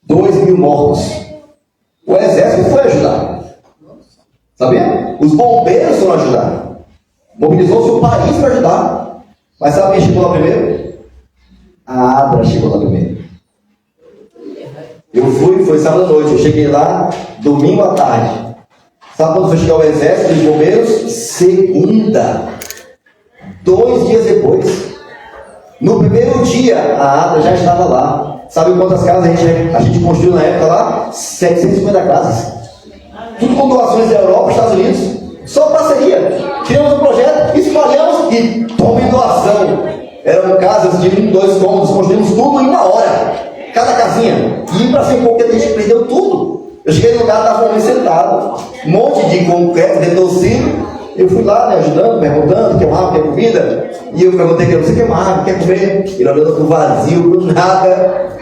2.000 mortos. O exército foi ajudar. Sabia? Os bombeiros foram ajudar. Mobilizou-se o país para ajudar. Mas sabe quem chegou lá primeiro? A Adra chegou lá primeiro. Eu fui, foi sábado à noite. Eu cheguei lá domingo à tarde. Sabe quando foi chegar o exército e os bombeiros? Segunda. 2 dias depois. No primeiro dia, a Adra já estava lá. Sabe quantas casas a gente construiu na época lá? 750 casas. Tudo com doações da Europa, Estados Unidos. Só parceria. Criamos um projeto, espalhamos e tomem doação. Eram casas de 1, 2 cômodos, construímos tudo em 1 hora. Cada casinha. E para ser pouco, a gente perdeu tudo. Eu cheguei no lugar, estava um homem sentado, um monte de concreto retorcido. Eu fui lá, né, ajudando, perguntando, quer água, quer comida? E eu perguntei, você quer água, quer comer? Ele olhando pro vazio, pro nada.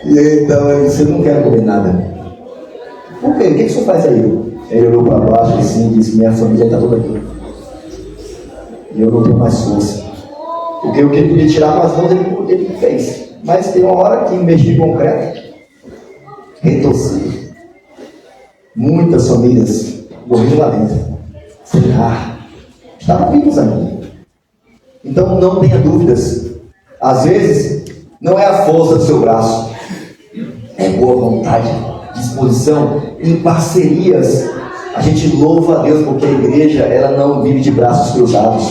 E então eu disse, eu não quero comer nada. Por quê? O que o senhor faz aí? Ele olhou para baixo assim, e disse, minha família está toda aqui. E eu não tenho mais força. Porque eu queria tirar com as mãos, ele fez. Mas tem uma hora que mexi em concreto, retorcido. Muitas famílias morrendo lá dentro. Estavam vivos ainda. Então não tenha dúvidas. Às vezes, não é a força do seu braço, é boa vontade, disposição, em parcerias. A gente louva a Deus porque a igreja, ela não vive de braços cruzados.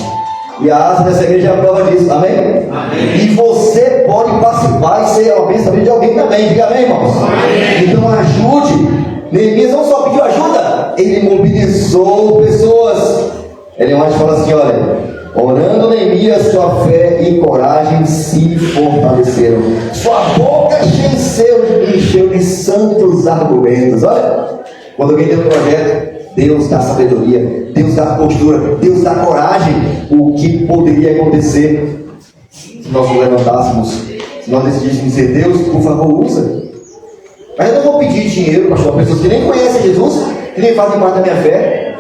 E a asa dessa igreja é a prova disso, amém? Amém. E você pode participar e ser a bênção de alguém também, diga amém, irmãos? Amém. Então ajude. Neemias não só pediu ajuda, ele mobilizou pessoas. Ele mais fala assim, olha, orando Neemias, sua fé e coragem se fortaleceram. Sua boca encheu de santos argumentos. Olha, quando alguém tem um projeto, Deus dá sabedoria, Deus dá postura, Deus dá coragem. O que poderia acontecer se nós nos levantássemos, se nós decidíssemos dizer, Deus, por favor, usa. Mas eu não vou pedir dinheiro para pessoas que nem conhecem Jesus, que nem fazem parte da minha fé.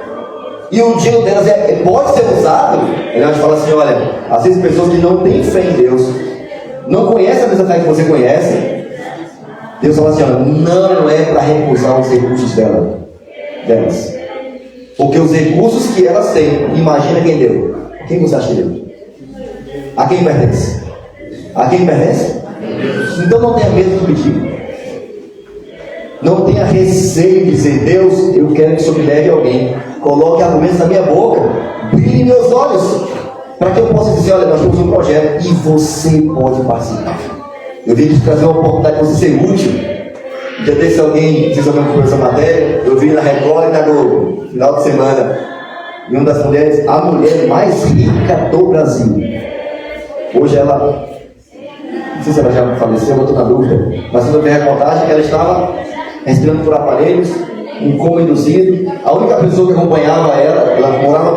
E o dinheiro delas pode ser usado. Ele fala assim, olha, às vezes pessoas que não têm fé em Deus, não conhecem a mesma fé que você conhece, Deus fala assim, olha, não é para recusar os recursos delas. Porque os recursos que elas têm, imagina quem deu. Quem você acha que deu? A quem pertence? A quem pertence? Então não tenha medo de pedir. Não tenha receio de dizer, Deus, eu quero que o Senhor me leve a alguém. Coloque argumentos na minha boca, brilhe meus olhos, para que eu possa dizer, olha, nós temos um projeto e você pode participar. Eu vim te trazer uma oportunidade de você ser útil. Já desse alguém, fiz alguém por essa matéria, eu vi na Record e na Globo, final de semana, e uma das mulheres, a mulher mais rica do Brasil. Hoje ela, não sei se ela já faleceu, eu estou na dúvida, mas quando eu vi a reportagem, ela estava respirando por aparelhos, um coma induzido. A única pessoa que acompanhava ela morava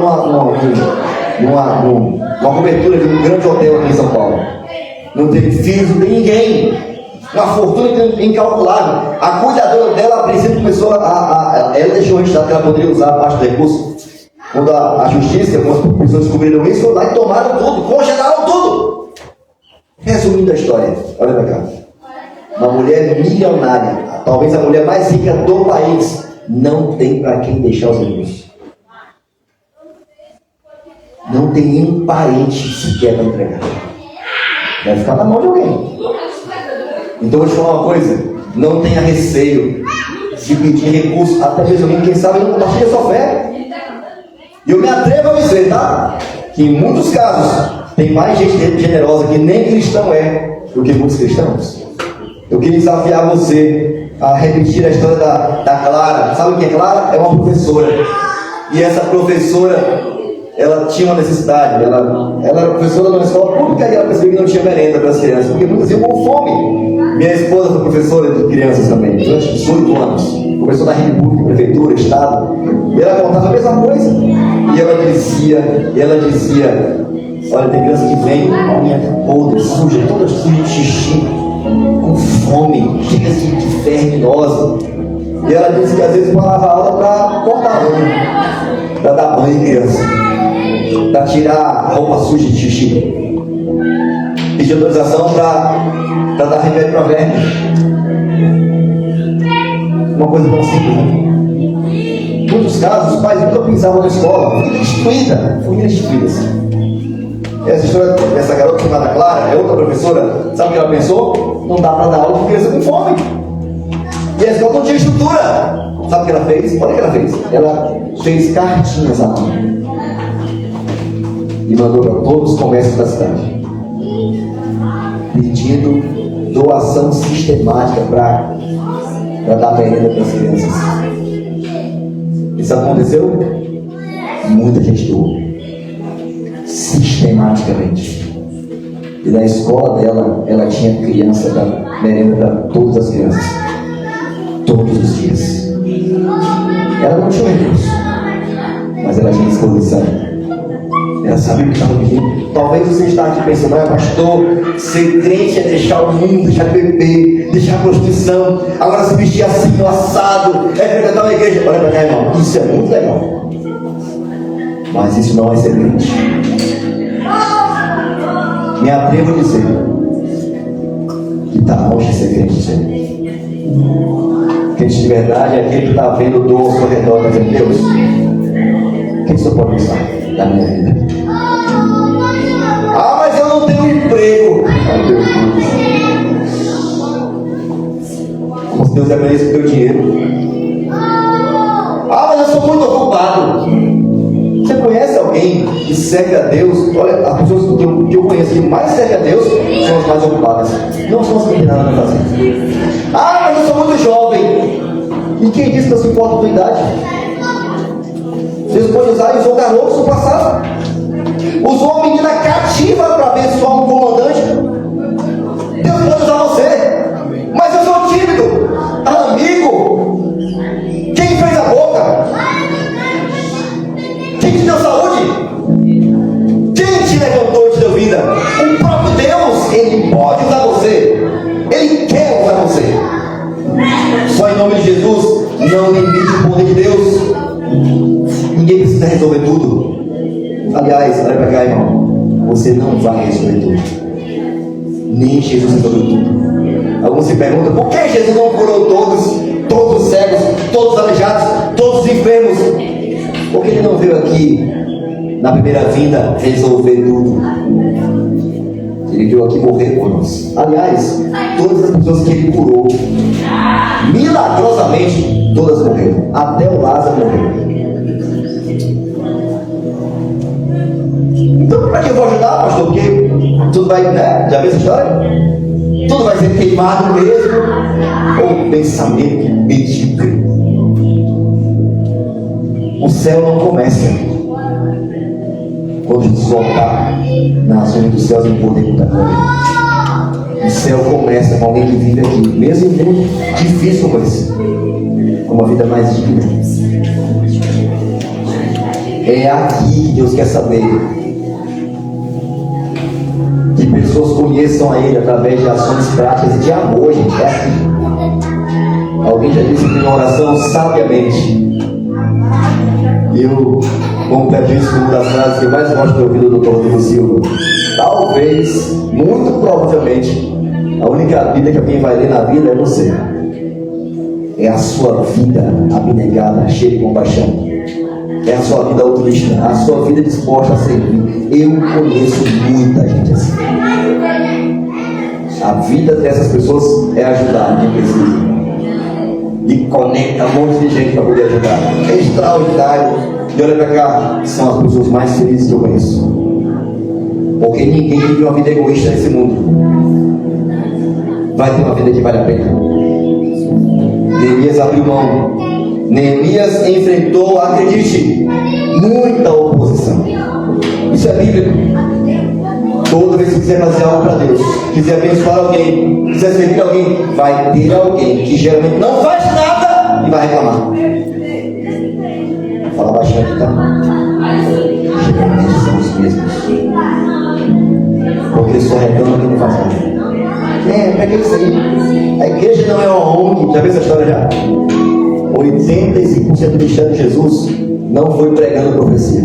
numa cobertura de um grande hotel aqui em São Paulo. Não teve filhos, não tem ninguém. Uma fortuna incalculável. A cuidadora dela, a princípio, começou ela deixou registrado que ela poderia usar a parte do recurso. Quando a justiça, quando as pessoas descobriram isso, foram lá e tomaram tudo, congelaram tudo. Resumindo a história, olha pra cá. Uma mulher milionária, talvez a mulher mais rica do país, não tem para quem deixar os recursos. Não tem nenhum parente sequer para entregar. Deve ficar na mão de alguém. Então vou te falar uma coisa, não tenha receio de pedir recursos, até mesmo alguém, quem sabe, não compartilha sua fé. E eu me atrevo a dizer, tá? Que em muitos casos, tem mais gente generosa que nem cristão é, do que muitos cristãos. Eu queria desafiar você a repetir a história da Clara. Sabe quem é Clara? É uma professora. E essa professora, ela tinha uma necessidade. Ela era professora numa escola pública e ela percebeu que não tinha merenda para as crianças, porque muitas iam com fome. Minha esposa foi professora de crianças também, durante 18 anos. Professora da rede pública, prefeitura, estado. E ela contava a mesma coisa. E ela dizia, olha, tem criança que vem, a unha podre, suja, toda suja de xixi, com fome, cheia de verminosa. E ela disse que às vezes falava aula para cortar a unha, para dar banho em criança, para tirar a roupa suja de xixi. E pedir autorização para dar remédio para verme. Uma coisa tão simples, né? Em muitos casos, os pais nunca pisavam na escola. Família destruída. Essa história dessa garota chamada Clara, é outra professora, sabe o que ela pensou? Não dá para dar aula com criança com fome. E a escola não tinha estrutura. Sabe o que ela fez? Olha o que ela fez. Ela fez cartinhas à mão e mandou para todos os comércios da cidade, pedindo doação sistemática para dar merenda para as crianças. Isso aconteceu? Muita gente doou sistematicamente. E na escola dela, ela tinha criança para merenda para todas as crianças, todos os dias. Ela não tinha recurso, mas ela tinha disposição. Ela sabia o que estava pedindo. Talvez você está aqui pensando: pastor, ser crente é deixar o mundo, deixar beber, deixar a prostituição, agora se vestir assim, no assado, é frequentar uma igreja. Olha para cá, irmão, isso é muito legal, mas isso não é ser crente. Me atrevo a dizer que está longe de ser crente. Crente de verdade é aquele que está vendo dor ao seu redor, está dizendo: Deus, o que o Senhor pode gostar da minha vida? Ah, mas eu não tenho emprego. Oh, Deus. Como se Deus dependesse do teu dinheiro. Ah, mas eu sou muito ocupado. Você conhece alguém que serve a Deus? Olha, as pessoas que eu conheço que mais servem a Deus são as mais ocupadas. Não são as que não têm nada para fazer. Ah, mas eu sou muito jovem. E quem disse que não se importa com a tua idade? Deus pode usar e usou garotos no passado. Usou uma menina cativa para abençoar um comandante. Deus pode usar você. Mas eu sou tímido. Amigo. Quem fez a boca? Quem te deu saúde? Quem te levantou e te deu vida? O próprio Deus. Ele pode usar você. Ele quer usar você. Só em nome de Jesus, não limite o poder de Deus. Ninguém precisa resolver tudo. Aliás, olha para cá, irmão, você não vai resolver tudo. Nem Jesus resolveu tudo. Alguns se perguntam: por que Jesus não curou todos os cegos, todos os aleijados, todos os enfermos? Porque ele não veio aqui na primeira vinda resolver tudo. Ele veio aqui morrer por nós. Aliás, todas as pessoas que ele curou, milagrosamente, todas morreram. Até o Lázaro morreu. Então, para que eu vou ajudar, pastor? Porque tudo vai, né? Já viu essa história? Tudo vai ser queimado mesmo. Ou pensamento medíocre. O céu não começa quando Jesus voltar na zona dos céus em poder da glória. O céu começa com alguém que vive aqui, mesmo em muito difícil como esse, com uma vida mais digna. É aqui que Deus quer saber que pessoas conheçam a Ele através de ações práticas e de amor, gente. É aqui. Alguém já disse que uma oração sabiamente. E eu completo isso com uma das frases que eu mais gosto de ouvir do Dr. Rodrigo Silva. Talvez, muito provavelmente, a única vida que alguém vai ler na vida é você. É a sua vida abnegada, cheia de compaixão. É a sua vida altruísta, a sua vida disposta a servir. Eu conheço muita gente assim. A vida dessas pessoas é ajudar quem precisa. E conecta um monte de gente para poder ajudar. É extraordinário. E olha para cá, são as pessoas mais felizes que eu conheço. Porque ninguém vive uma vida egoísta nesse mundo. Vai ter uma vida que vale a pena. Neemias abriu mão. Neemias enfrentou, acredite, muita oposição. Isso é bíblico. Toda vez que quiser fazer algo para Deus, quiser abençoar alguém, quiser servir alguém, vai ter alguém que geralmente não faz nada e vai reclamar. Fala bastante, tá? Geralmente são os mesmos. Porque só reclama quem não faz nada. Para que isso aí? A igreja não é uma ONG. Já viu essa história já? 85% do ministério de Jesus não foi pregando profecia.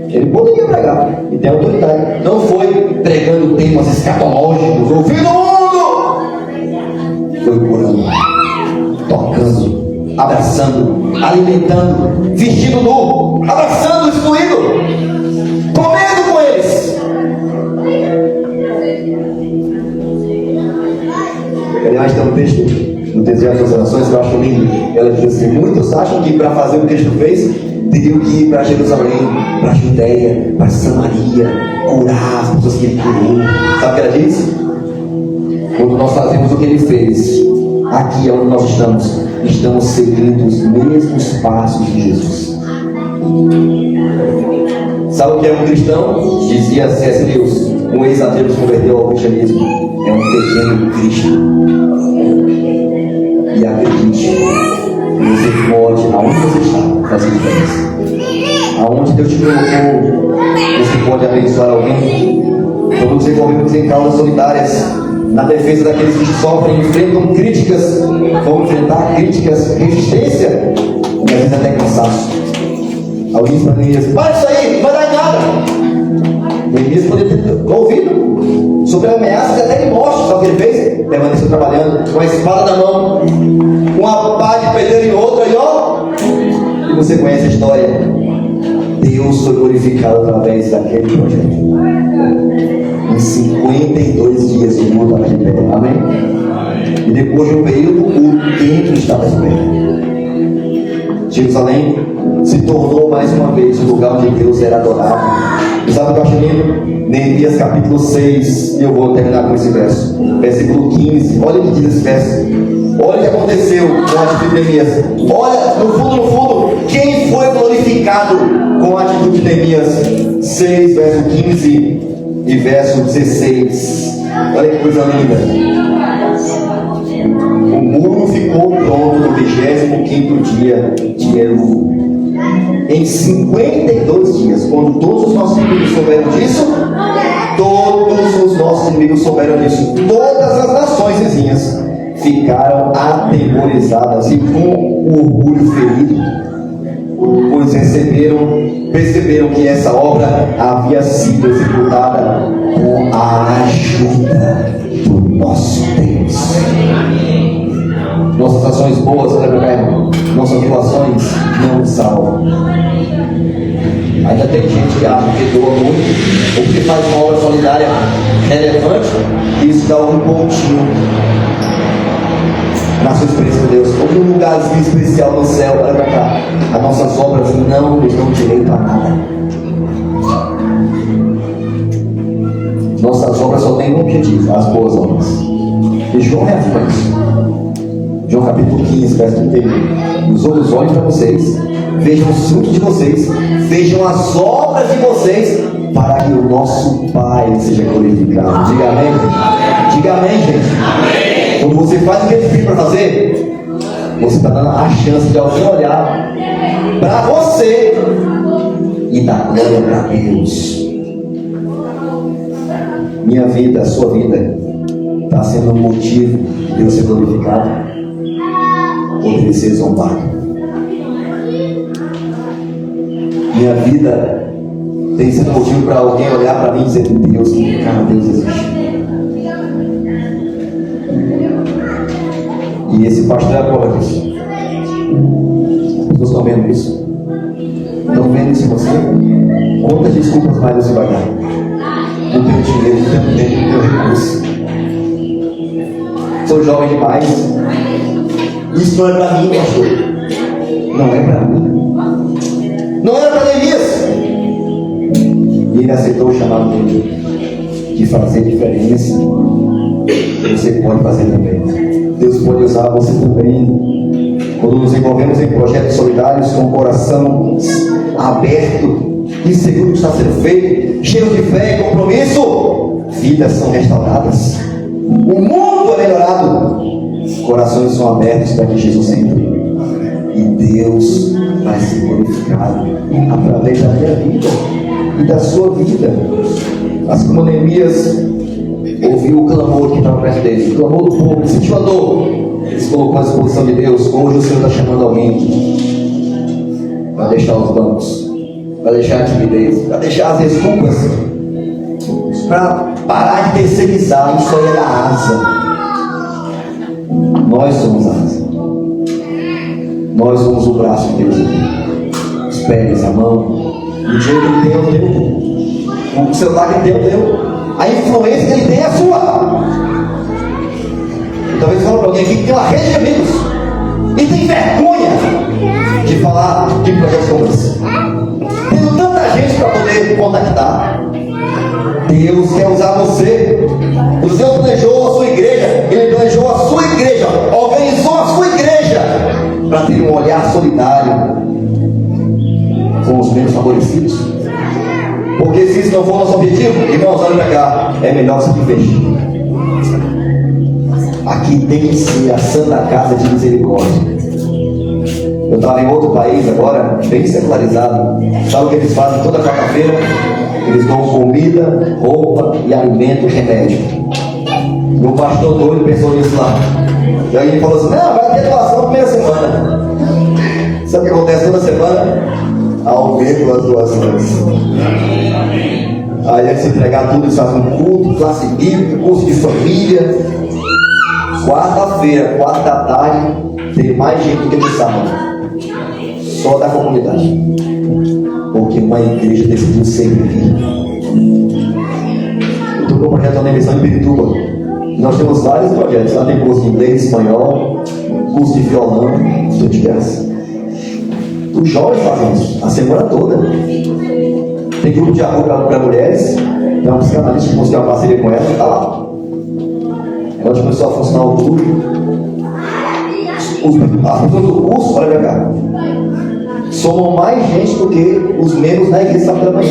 Ele poderia pregar, e tem autoridade. Não foi pregando temas escatológicos, o fim do mundo, foi curando, tocando, abraçando, alimentando, vestindo nu, abraçando o excluído, comendo com eles. Aliás, tem um texto no Desejo das Orações que eu acho lindo. Ela diz assim: muitos acham que para fazer o que Cristo fez, teriam que ir para Jerusalém, para a Judéia, para Samaria, curar as pessoas que ele curou. Sabe o que ela diz? Quando nós fazemos o que ele fez, aqui é onde nós estamos seguindo os mesmos passos de Jesus. Sabe o que é um cristão? Dizia C.S. Lewis, um ex-ateu que se converteu ao cristianismo: é um pequeno Cristo. E acredite, você pode, aonde você está, fazer diferença. Aonde Deus te colocou, você pode abençoar alguém. Quando nos envolvemos em causas solidárias, na defesa daqueles que sofrem, enfrentam críticas, vão enfrentar críticas, resistência e às vezes até cansaço. Alguém diz para Neemias: para isso aí, não vai dar em nada. Neemias poderia ter ouvido sobre ameaças e até de morte. Sabe o que ele fez? Permaneceu trabalhando com a espada na mão, com a pá de pedreiro em outra, e ó, e você conhece a história. Deus foi glorificado através daquele projeto. Em 52 dias o muro estava de pé. Amém? E depois de um período, o templo estava de pé. Jerusalém se tornou mais uma vez o lugar onde Deus era adorado. E sabe o que eu acho lindo? Neemias capítulo 6, e eu vou terminar com esse verso, versículo 15. Olha o que diz esse verso. Olha o que aconteceu com a atitude de Neemias. Olha, no fundo, quem foi glorificado com a atitude de Neemias? 6, verso 15 e verso 16. Olha que coisa linda. O muro ficou pronto no 25º dia de Elul. Em 52 dias, quando todos os nossos inimigos souberam disso, todas as nações vizinhas ficaram atemorizadas e com orgulho ferido, pois perceberam que essa obra havia sido executada com a ajuda do nosso Deus. Nossas ações boas, nossas doações não nos salvam. Ainda tem gente que acha que doa muito, ou que faz uma obra solidária relevante, e isso dá um pontinho na sua experiência com Deus, ou um lugarzinho especial no céu. Olha pra cá, as nossas obras não nos dão direito a nada. Nossas obras só têm um objetivo: as boas obras. E João reafirma isso. João capítulo 15, verso 31. Os outros olhem para vocês, vejam os frutos de vocês, vejam as obras de vocês, para que o nosso Pai seja glorificado. Diga amém. Diga amém, gente. Amém. Quando você faz o que ele pediu para fazer, você está dando a chance de alguém olhar para você e dar glória para Deus. Minha vida, a sua vida, está sendo um motivo de Deus ser glorificado ou dele ser zombado. Minha vida tem sido motivo para alguém olhar para mim e dizer: Deus, cara, Deus existe. E esse pastor é a prova disso. As pessoas estão vendo isso? Estão vendo isso em você? Quantas desculpas mais você vai dar? O teu dinheiro, o teu tempo, o teu recurso. Sou jovem demais. Isso não é para mim, pastor. Não é para mim. Não era para Neemias. E ele aceitou o chamado dele de fazer diferença. Você pode fazer também. Deus pode usar você também. Quando nos envolvemos em projetos solidários com o coração aberto e seguro do que está sendo feito, cheio de fé e compromisso, vidas são restauradas, o mundo é melhorado, corações são abertos para que Jesus entre e Deus vai ser glorificado através da minha vida e da sua vida. Assim como Neemias ouviu o clamor que estava perto dele, o clamor do povo, ele sentiu a dor, ele se colocou à disposição de Deus. Hoje o Senhor está chamando alguém para deixar os bancos, para deixar a timidez, para deixar as desculpas, para parar de terceirizar, isso aí é da asa. Nós somos a asa. Nós somos o braço de Deus aqui. Os pés, a mão. O dinheiro que ele tem, eu tenho. O celular que ele tem, eu tenho. A influência que ele tem é a sua. Talvez fale para alguém aqui que tem uma rede de amigos e tem vergonha de falar de projetos como esse. Tendo tanta gente para poder contactar. Deus quer usar você. O Deus planejou a sua igreja. Ele planejou a sua igreja. Organizou a sua igreja para ter um olhar solidário com os menos favorecidos. Porque se isso não for nosso objetivo, irmãos, olha para cá, é melhor se feche. Aqui tem que ser a Santa Casa de Misericórdia. Eu estava em outro país agora, bem secularizado. Sabe o que eles fazem toda quarta-feira? Eles dão comida, roupa e alimento e remédio. E o pastor doido pensou nisso lá. E aí ele falou assim: não, vai ter doação na primeira semana. Sabe o que acontece toda semana? Aumento as doações. Aí eles se entregar tudo, eles fazem um culto, classe bíblica, curso de família. Quarta-feira, 4 da tarde, tem mais gente do que de sábado. Só da comunidade. Porque uma igreja decidiu servir. Eu estou com um projeto na missão em Pirituba. Nós temos vários projetos. Lá tem curso de inglês, espanhol, curso de violão, tudo de graça. Os jovens fazem isso a semana toda. Tem grupo de apoio para mulheres. Tem uma psicanalista que conseguiu uma parceria com ela, está lá. Ela começou a funcionar o tudo. As pessoas do curso, olha pra cá, somam mais gente do que os membros da igreja sábado da manhã.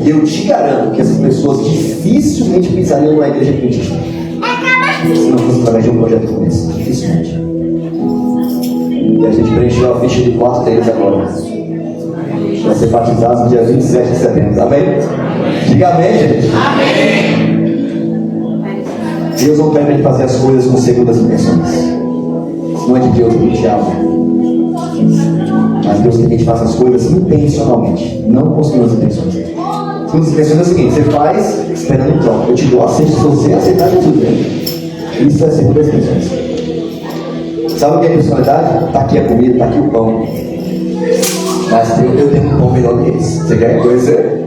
E eu te garanto que essas pessoas dificilmente pisariam numa igreja adventista se não fosse através de um projeto como esse. Dificilmente. E a gente preencheu a ficha de 4 deles agora. Vai ser batizado no dia 27 de setembro. Amém? Diga amém, gente. Amém. Deus não pede a gente fazer as coisas com segundas intenções. Isso não é de Deus, é do diabo. Mas Deus quer que a gente faça as coisas intencionalmente, não com segundas intenções. Segundas intenções é o seguinte: você faz esperando em troca. Eu te dou aceito se você aceitar tudo. Isso é segundas intenções. Sabe o que é personalidade? Está aqui a comida, está aqui o pão. Mas eu tenho um pão melhor que esse. Você quer conhecer?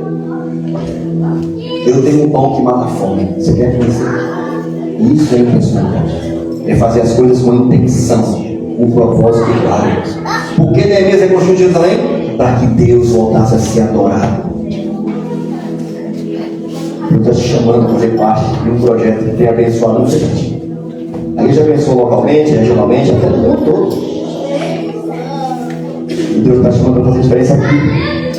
Eu tenho um pão que mata a fome. Você quer conhecer? Isso é intencionalidade. É fazer as coisas com intenção, com propósito claro. Por que Neemias reconstruiu Jerusalém? Para que Deus voltasse a ser adorado. Deus está te chamando a fazer parte de um projeto que tem abençoado muita gente. A igreja abençoou localmente, regionalmente, até no mundo todo. E Deus está te chamando a fazer diferença aqui.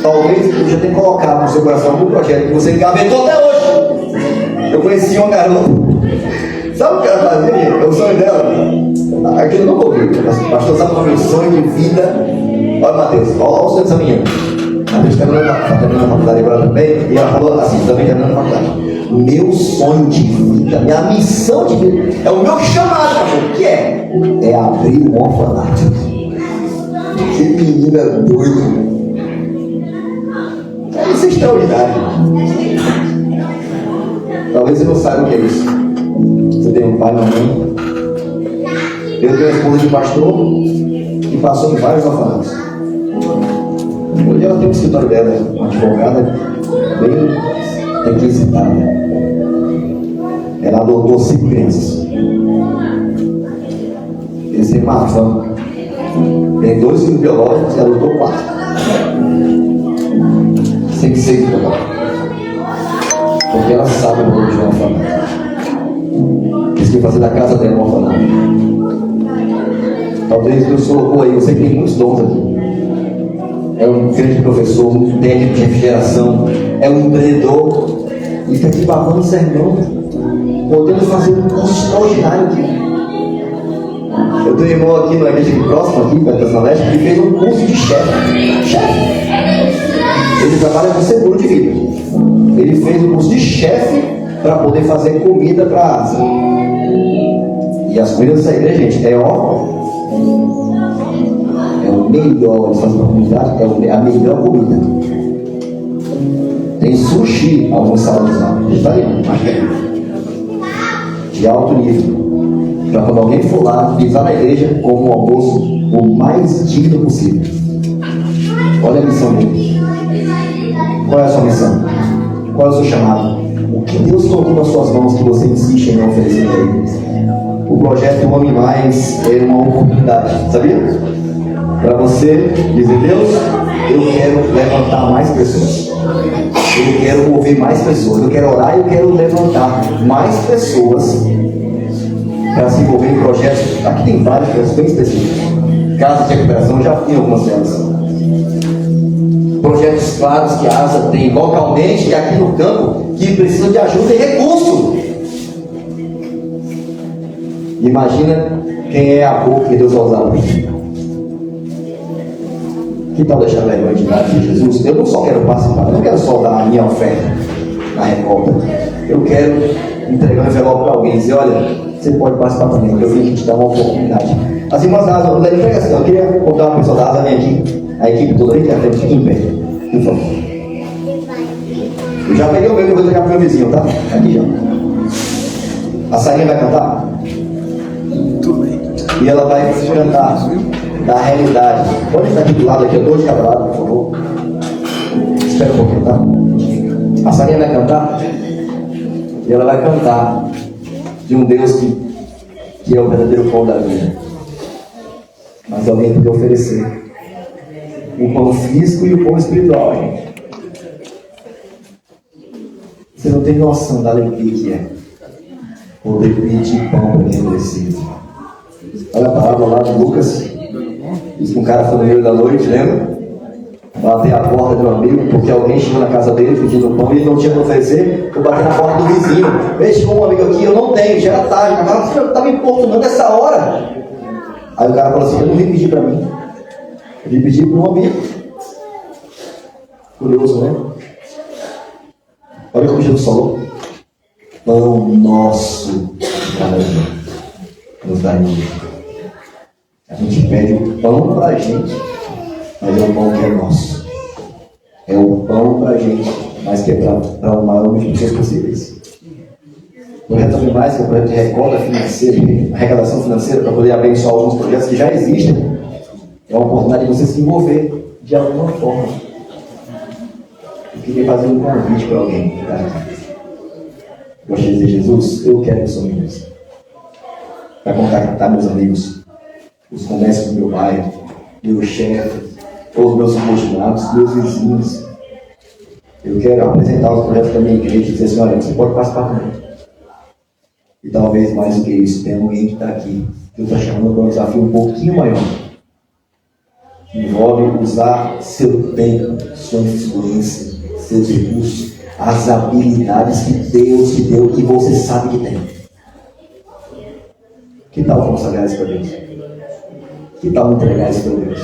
Talvez Deus já tenha colocado no seu coração algum projeto que você engavetou até hoje. Eu conheci uma garota. Sabe o que ela fazia? O sonho dela, aquilo eu não ouvi. Pastor, sabe o meu sonho de vida? Olha, Mateus, olha o sonho dessa menina. Mateus está terminando a faculdade agora também. E ela falou assim: também terminando a faculdade. Meu sonho de vida, minha missão de vida, é o meu chamado, pastor. O que é? É abrir um orfanato. Que menina doida. Isso é extraordinário. Talvez você não saiba o que é isso. Você tem um pai e uma mãe. Eu tenho uma esposa de pastor que passou em vários orfanatos. Hoje ela tem um escritório dela, uma advogada bem requisitada. Ela adotou 5 crianças. Eles têm uma fama. Tem 2 filhos biológicos e adotou 4. 6 biológicos. Porque ela sabe o valor de um orfanato. Diz que fazer da casa dela um orfanato. Talvez Deus colocou aí, você tem muitos dons aqui. É um grande professor, um técnico de refrigeração, é um empreendedor, e está aqui babando sermão, podendo fazer um curso extraordinário aqui. Eu tenho um irmão aqui na igreja próxima, aqui, perto da Zona Leste, que fez um curso de chefe. Ele trabalha com seguro de vida. Ele fez um curso de chefe para poder fazer comida para a Ásia. E as comidas dessa igreja, gente, é o melhor, eles fazem para a comunidade, é a melhor comida. Tem sushi, alguns sábados lá, vegetariano, mas de alto nível. Para quando alguém for lá, pisar na igreja, como um almoço o mais digno possível. Olha a missão dele. Qual é a sua missão? Qual é o seu chamado? O que Deus colocou nas suas mãos que você insiste em oferecer a Ele? O projeto Um Homem Mais é uma oportunidade, sabia? Para você dizer, Deus, eu quero levantar mais pessoas. Eu quero mover mais pessoas. Eu quero orar e eu quero levantar mais pessoas para se envolver em projetos. Aqui tem vários projetos bem específicos. Casas de recuperação, já tem algumas delas. Projetos claros que a ASA tem localmente e aqui no campo que precisam de ajuda e recurso. Imagina quem é a boca que Deus vai usar hoje. Que tal deixar a identidade de Jesus? Eu não só quero participar, eu não quero só dar a minha oferta na recolta. Eu quero entregar um envelope para alguém e dizer, olha, você pode participar também, eu vim aqui te dar uma oportunidade. As irmãs da ASA, eu queria contar uma pessoa da ASA, vem aqui, a equipe toda aí, que até fica em pé, por favor. Eu já peguei o meu que eu vou entregar para o meu vizinho, tá? Aqui já. A Sarinha vai cantar? E ela vai cantar da realidade. Pode estar aqui do lado, aqui, eu estou de quebrado, por favor. Espera um pouquinho, tá? A Sarinha vai cantar. E ela vai cantar de um Deus que é o verdadeiro pão da vida. Mas alguém tem que oferecer o pão físico e o pão espiritual, gente. Você não tem noção da alegria que é poder pedir pão para quem precisa. Olha a palavra lá de Lucas. Diz que um cara foi no meio da noite, lembra? Bateu a porta de um amigo, porque alguém chegou na casa dele pedindo pão e ele não tinha para oferecer. Eu bati na porta do vizinho. Ei, chegou um amigo aqui, eu não tenho, já era tarde. O cara estava me importunando nessa hora. Aí o cara falou assim, eu não vim pedir para mim. Eu vim pedir para um amigo. Curioso, né? Olha como Jesus falou. Pão nosso cada dia nos dá hoje. A gente pede o pão para a gente, mas é o pão que é nosso. É o pão para a gente, mas que é para o maior número de pessoas possíveis. O projeto também mais que o projeto de recolta financeira, arrecadação financeira, para poder abençoar alguns projetos que já existem. É uma oportunidade de você se envolver de alguma forma. Eu queria fazer um convite para alguém que está aqui. Gostaria de dizer, Jesus, eu quero que sou meus. Para contactar meus amigos, os comércios do meu bairro, meu chefe, os meus subordinados, meus vizinhos. Eu quero apresentar os projetos da minha igreja e dizer assim, olha, você pode participar também. E talvez mais do que isso, tem alguém que está aqui, que eu estou chamando para um desafio um pouquinho maior. Envolve usar seu tempo, sua influência, seus recursos, as habilidades que Deus te deu, que você sabe que tem. Que tal consagrar isso para Deus? Que tal entregar isso para Deus?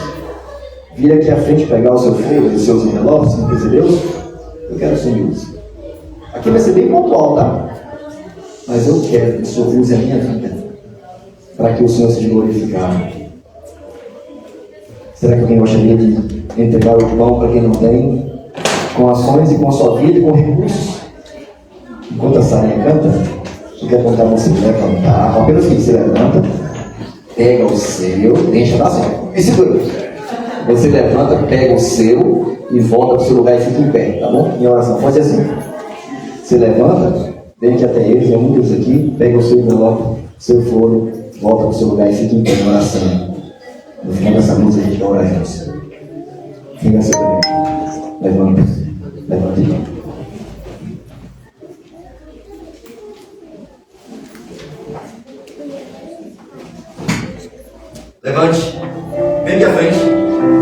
Vir aqui à frente pegar o seu folder, os seus envelopes e dizer, Deus, eu quero ser uso. Aqui vai ser bem pontual, tá? Mas eu quero que o Senhor use a minha vida para que o Senhor seja glorificado. Será que alguém gostaria de entregar o pão para quem não tem? Com ações e com a sua vida e com recursos? Enquanto a Sarinha canta, eu quero contar você levantar. Apenas que você levanta, pega o seu, deixa dar certo. E segura. Você levanta, pega o seu e volta para o seu lugar e fica em pé, tá bom? Em oração, pode ser assim. Você levanta, vem aqui até eles, é um deles aqui, pega o seu envelope, seu foro, volta para o seu lugar e fica em pé em oração. No final dessa música a gente vai orar juntos. Fica seu também. Levanta. Levanta e volta. Levante. Vem aqui à frente.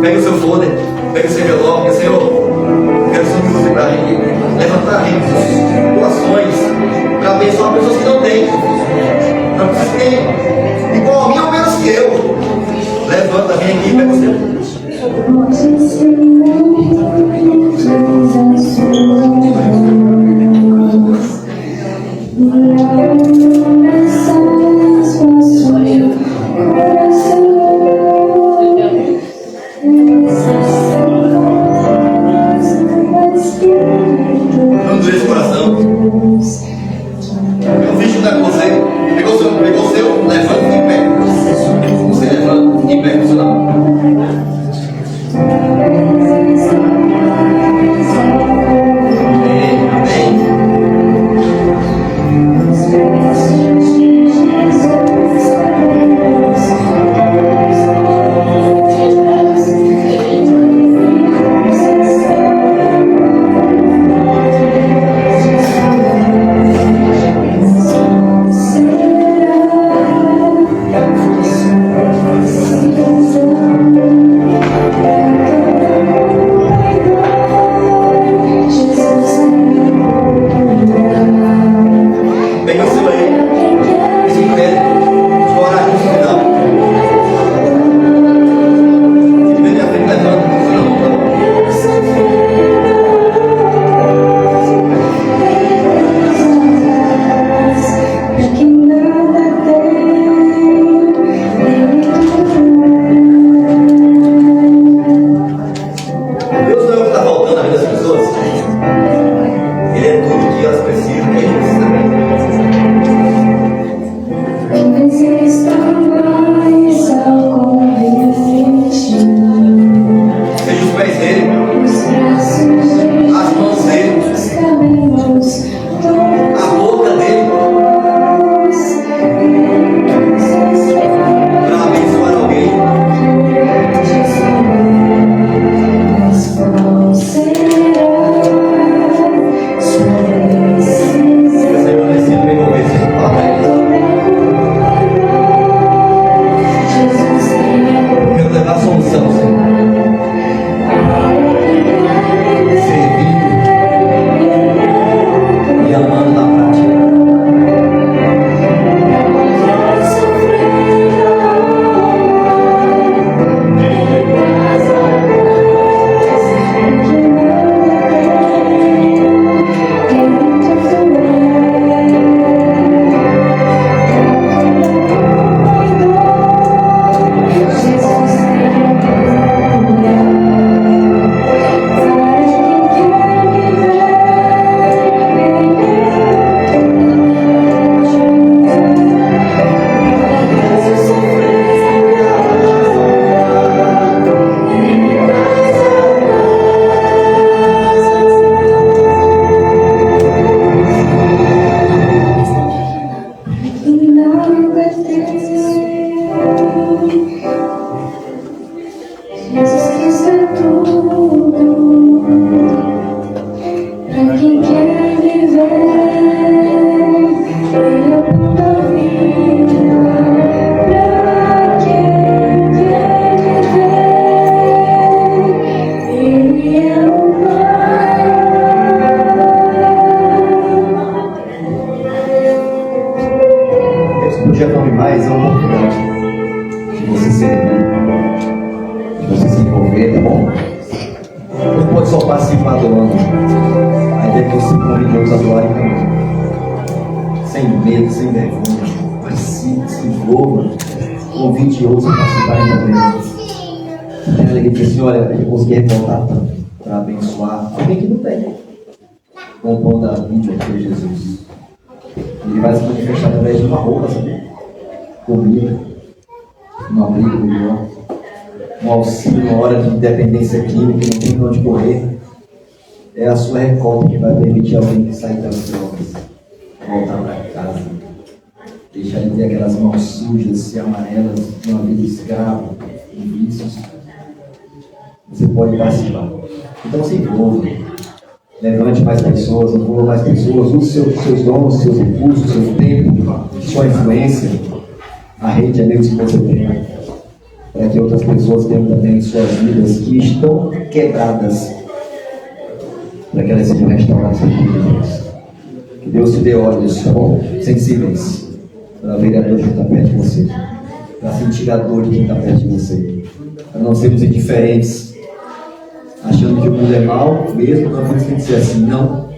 Pega o seu folder. Pega o seu envelope. Senhor, eu quero ser um para levantar recursos, doações, para abençoar pessoas que não têm. Para que têm. Igual a mim ou menos que eu. Levanta, vem aqui e pega o seu. agradecido, é isso também. Seja os pés dele, as mãos dele, a boca dele, para abençoar alguém. Senhor, nesse ano, eu vou ver se fala isso. Quero levar a solução, Senhor. Servindo e amando na prática. Podia comer mais, é uma oportunidade de você servir, de você se envolver, tá bom? Não pode só participar adorando. A ideia é que você convide outros a adorarem também. Sem medo, sem vergonha. Participe, se envolva. Convide outros a participarem também. Tem alegria que assim, olha, eu consegui revoltar para abençoar alguém que não tem. Com o pão da vida que é Jesus. Ele vai se manifestar através de uma roupa, sabe? Comida, um abrigo melhor, um auxílio na hora de dependência química, não tem pra onde correr. É a sua recolta que vai permitir alguém sair das drogas, voltar para casa, deixar de ter aquelas mãos sujas e amarelas de uma vida escrava, com vícios. Você pode participar. Então se envolva. Levante mais pessoas, envolva mais pessoas, use seus dons, seus recursos, seu tempo, sua influência, a rede de amigos que você tem, para que outras pessoas tenham também suas vidas que estão quebradas, para que elas sejam restauradas por Deus. Que Deus te dê olhos, tá bom? Sensíveis, para ver a dor de quem está perto de você, para sentir a dor de quem está perto de você, para não sermos indiferentes, achando que o mundo é mau, mesmo não tem que ser assim. Não,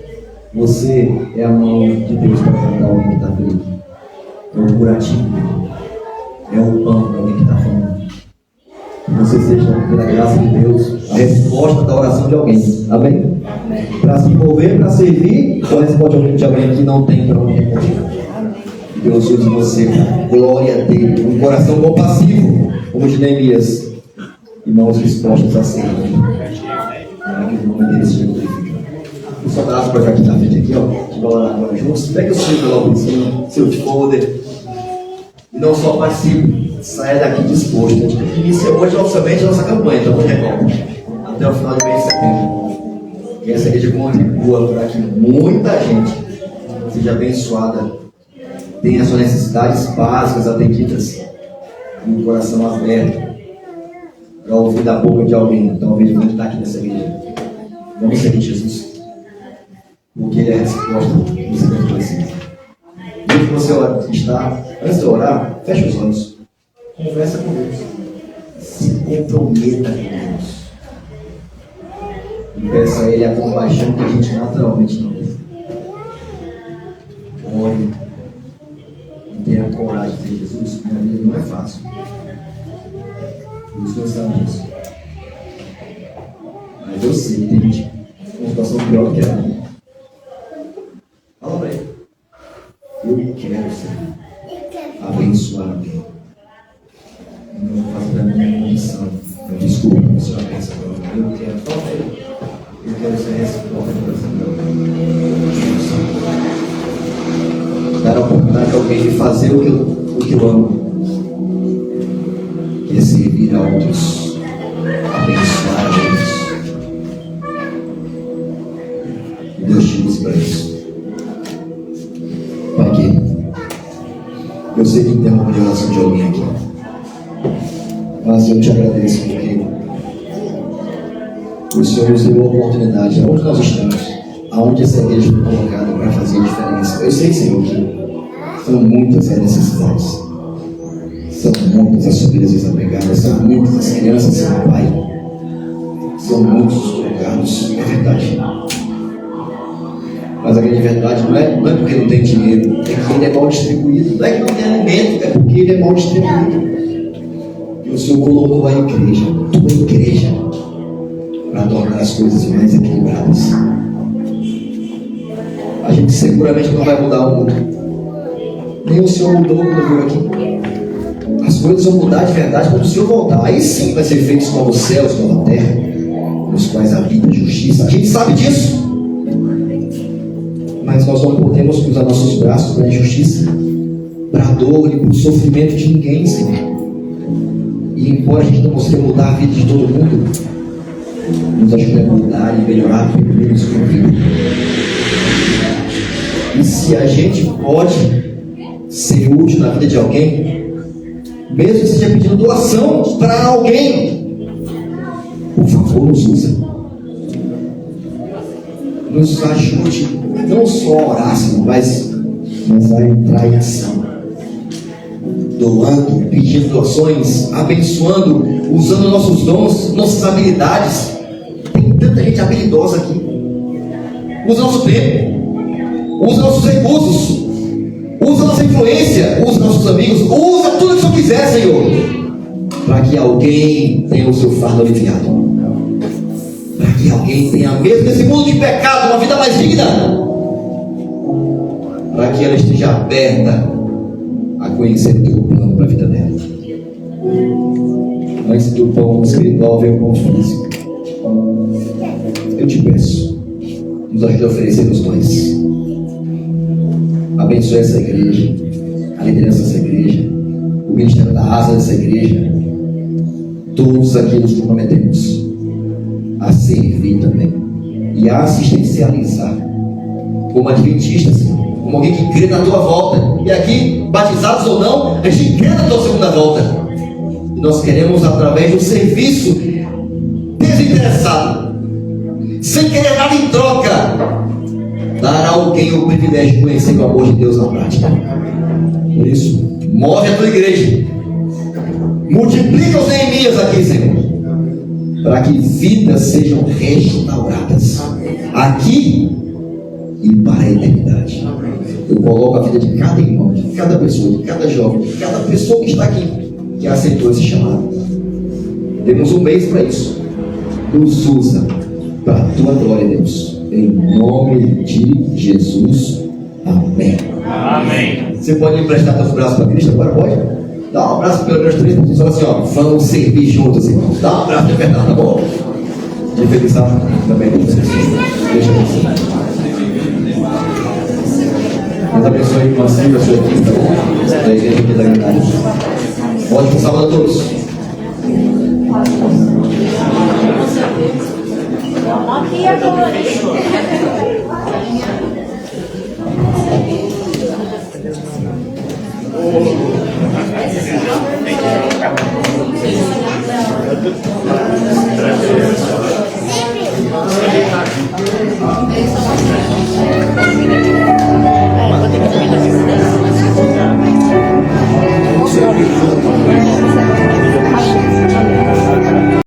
você é a mão de Deus para tratar alguém que está ferido. É o curativo, é o pão para alguém que está fome. Que você seja, pela graça de Deus, a resposta da oração de alguém. Amém? Para se envolver, para servir, a resposta de alguém que não tem para onde recorrer. Que Deus use você, glória a Deus, um coração compassivo, como de Neemias, e mãos dispostas a servir. Para que o nome dele seja glorificado. Eu só trago para cá aqui na frente, aqui, ó, que vai orar agora juntos. Pega o seu envelope em cima, seu folder, e não só participe, saia daqui disposto. A gente inicia hoje oficialmente a nossa campanha, então até o final de mês de setembro. Que essa igreja contribua para que muita gente seja abençoada, tenha suas necessidades básicas atendidas, e um coração aberto para ouvir da boca de alguém, talvez não está aqui nessa igreja. Vamos seguir Jesus, porque Ele é a resposta que você deve precisar. E que você está, antes de orar, feche os olhos, conversa com Deus, se comprometa com Deus e peça a Ele a compaixão que a gente naturalmente não tem. Ore e tenha coragem de dizer: Jesus, minha vida não é fácil. Deus não sabe disso. Mas eu sei que tem gente com uma situação pior do que a minha. Fala Eu quero, Senhor, abençoar alguém. Não faço da minha condição. Eu desculpo, o Senhor pensa agora. Eu quero ser recíproco para dar a oportunidade a alguém de fazer o que eu amo. E servir a outros, abençoar a outros. E Deus te usa para isso. Pai querido, eu sei que interrompe a oração de alguém aqui, mas eu te agradeço porque o Senhor nos deu a oportunidade, aonde nós estamos, aonde essa igreja foi colocada para fazer a diferença. Eu sei, Senhor, que são muitas as necessidades, são muitas as famílias desapegadas, são muitas as crianças sem pai, são muitos os colocados, é verdade. Mas a grande verdade não é porque não tem dinheiro, é que ele é mal distribuído. Não é que não tem alimento, é porque ele é mal distribuído. E o Senhor colocou a igreja, tua igreja, para tornar as coisas mais equilibradas. A gente seguramente não vai mudar o mundo. Nem o Senhor mudou quando veio aqui. As coisas vão mudar de verdade quando o Senhor voltar. Aí sim vai ser feitos novos céus, nova terra, nos quais habita a justiça. A gente sabe disso. Mas nós não podemos cruzar nossos braços para a injustiça, para a dor e para o sofrimento de ninguém, Senhor. E embora a gente não consiga mudar a vida de todo mundo, nos ajuda a mudar e melhorar a primeira vida. E se a gente pode ser útil na vida de alguém, mesmo que seja pedindo doação para alguém, por favor, nos usa. Nos ajude não só a orar, Senhor, mas a entrar em ação, doando, pedindo doações, abençoando, usando nossos dons, nossas habilidades. Tem tanta gente habilidosa aqui. Usa nosso tempo, usa nossos recursos, usa nossa influência, usa nossos amigos, usa tudo que o Senhor quiser, Senhor, para que alguém tenha o seu fardo aliviado, para que alguém tenha, mesmo nesse mundo de pecado, uma vida mais digna, para que ela esteja aberta a conhecer o teu plano para a vida dela. Antes do pão espiritual vem o pão físico. Eu te peço, nos ajude a oferecer os dons. Abençoe essa igreja, a liderança dessa igreja, o ministério da asa dessa igreja, todos aqueles que prometemos a servir também e a assistencializar como adventistas, como alguém que crê na tua volta. E aqui, batizados ou não, a gente crê na tua segunda volta. E nós queremos, através do serviço desinteressado, sem querer nada em troca, dar a alguém o privilégio de conhecer o amor de Deus na prática. Por isso, move a tua igreja, multiplica os Neemias aqui, Senhor, para que vidas sejam restauradas aqui e para a eternidade. Eu coloco a vida de cada irmão, de cada pessoa, de cada jovem, de cada pessoa que está aqui, que aceitou esse chamado. Temos um mês para isso. Nos usa para a tua glória, Deus. Em nome de Jesus. Amém. Amém. Você pode emprestar seus braços para Cristo agora? Pode? Dá um abraço pelo menos 3 pessoas. Fala assim, ó, vamos servir juntos, irmãos. Dá um abraço de verdade, tá bom? De felicidade também. Deixa eu Deus abençoe com a sua equipe, tá bom? Da igreja aqui da Grandade. Ótimo sábado a todos. Aqui agora. Gracias.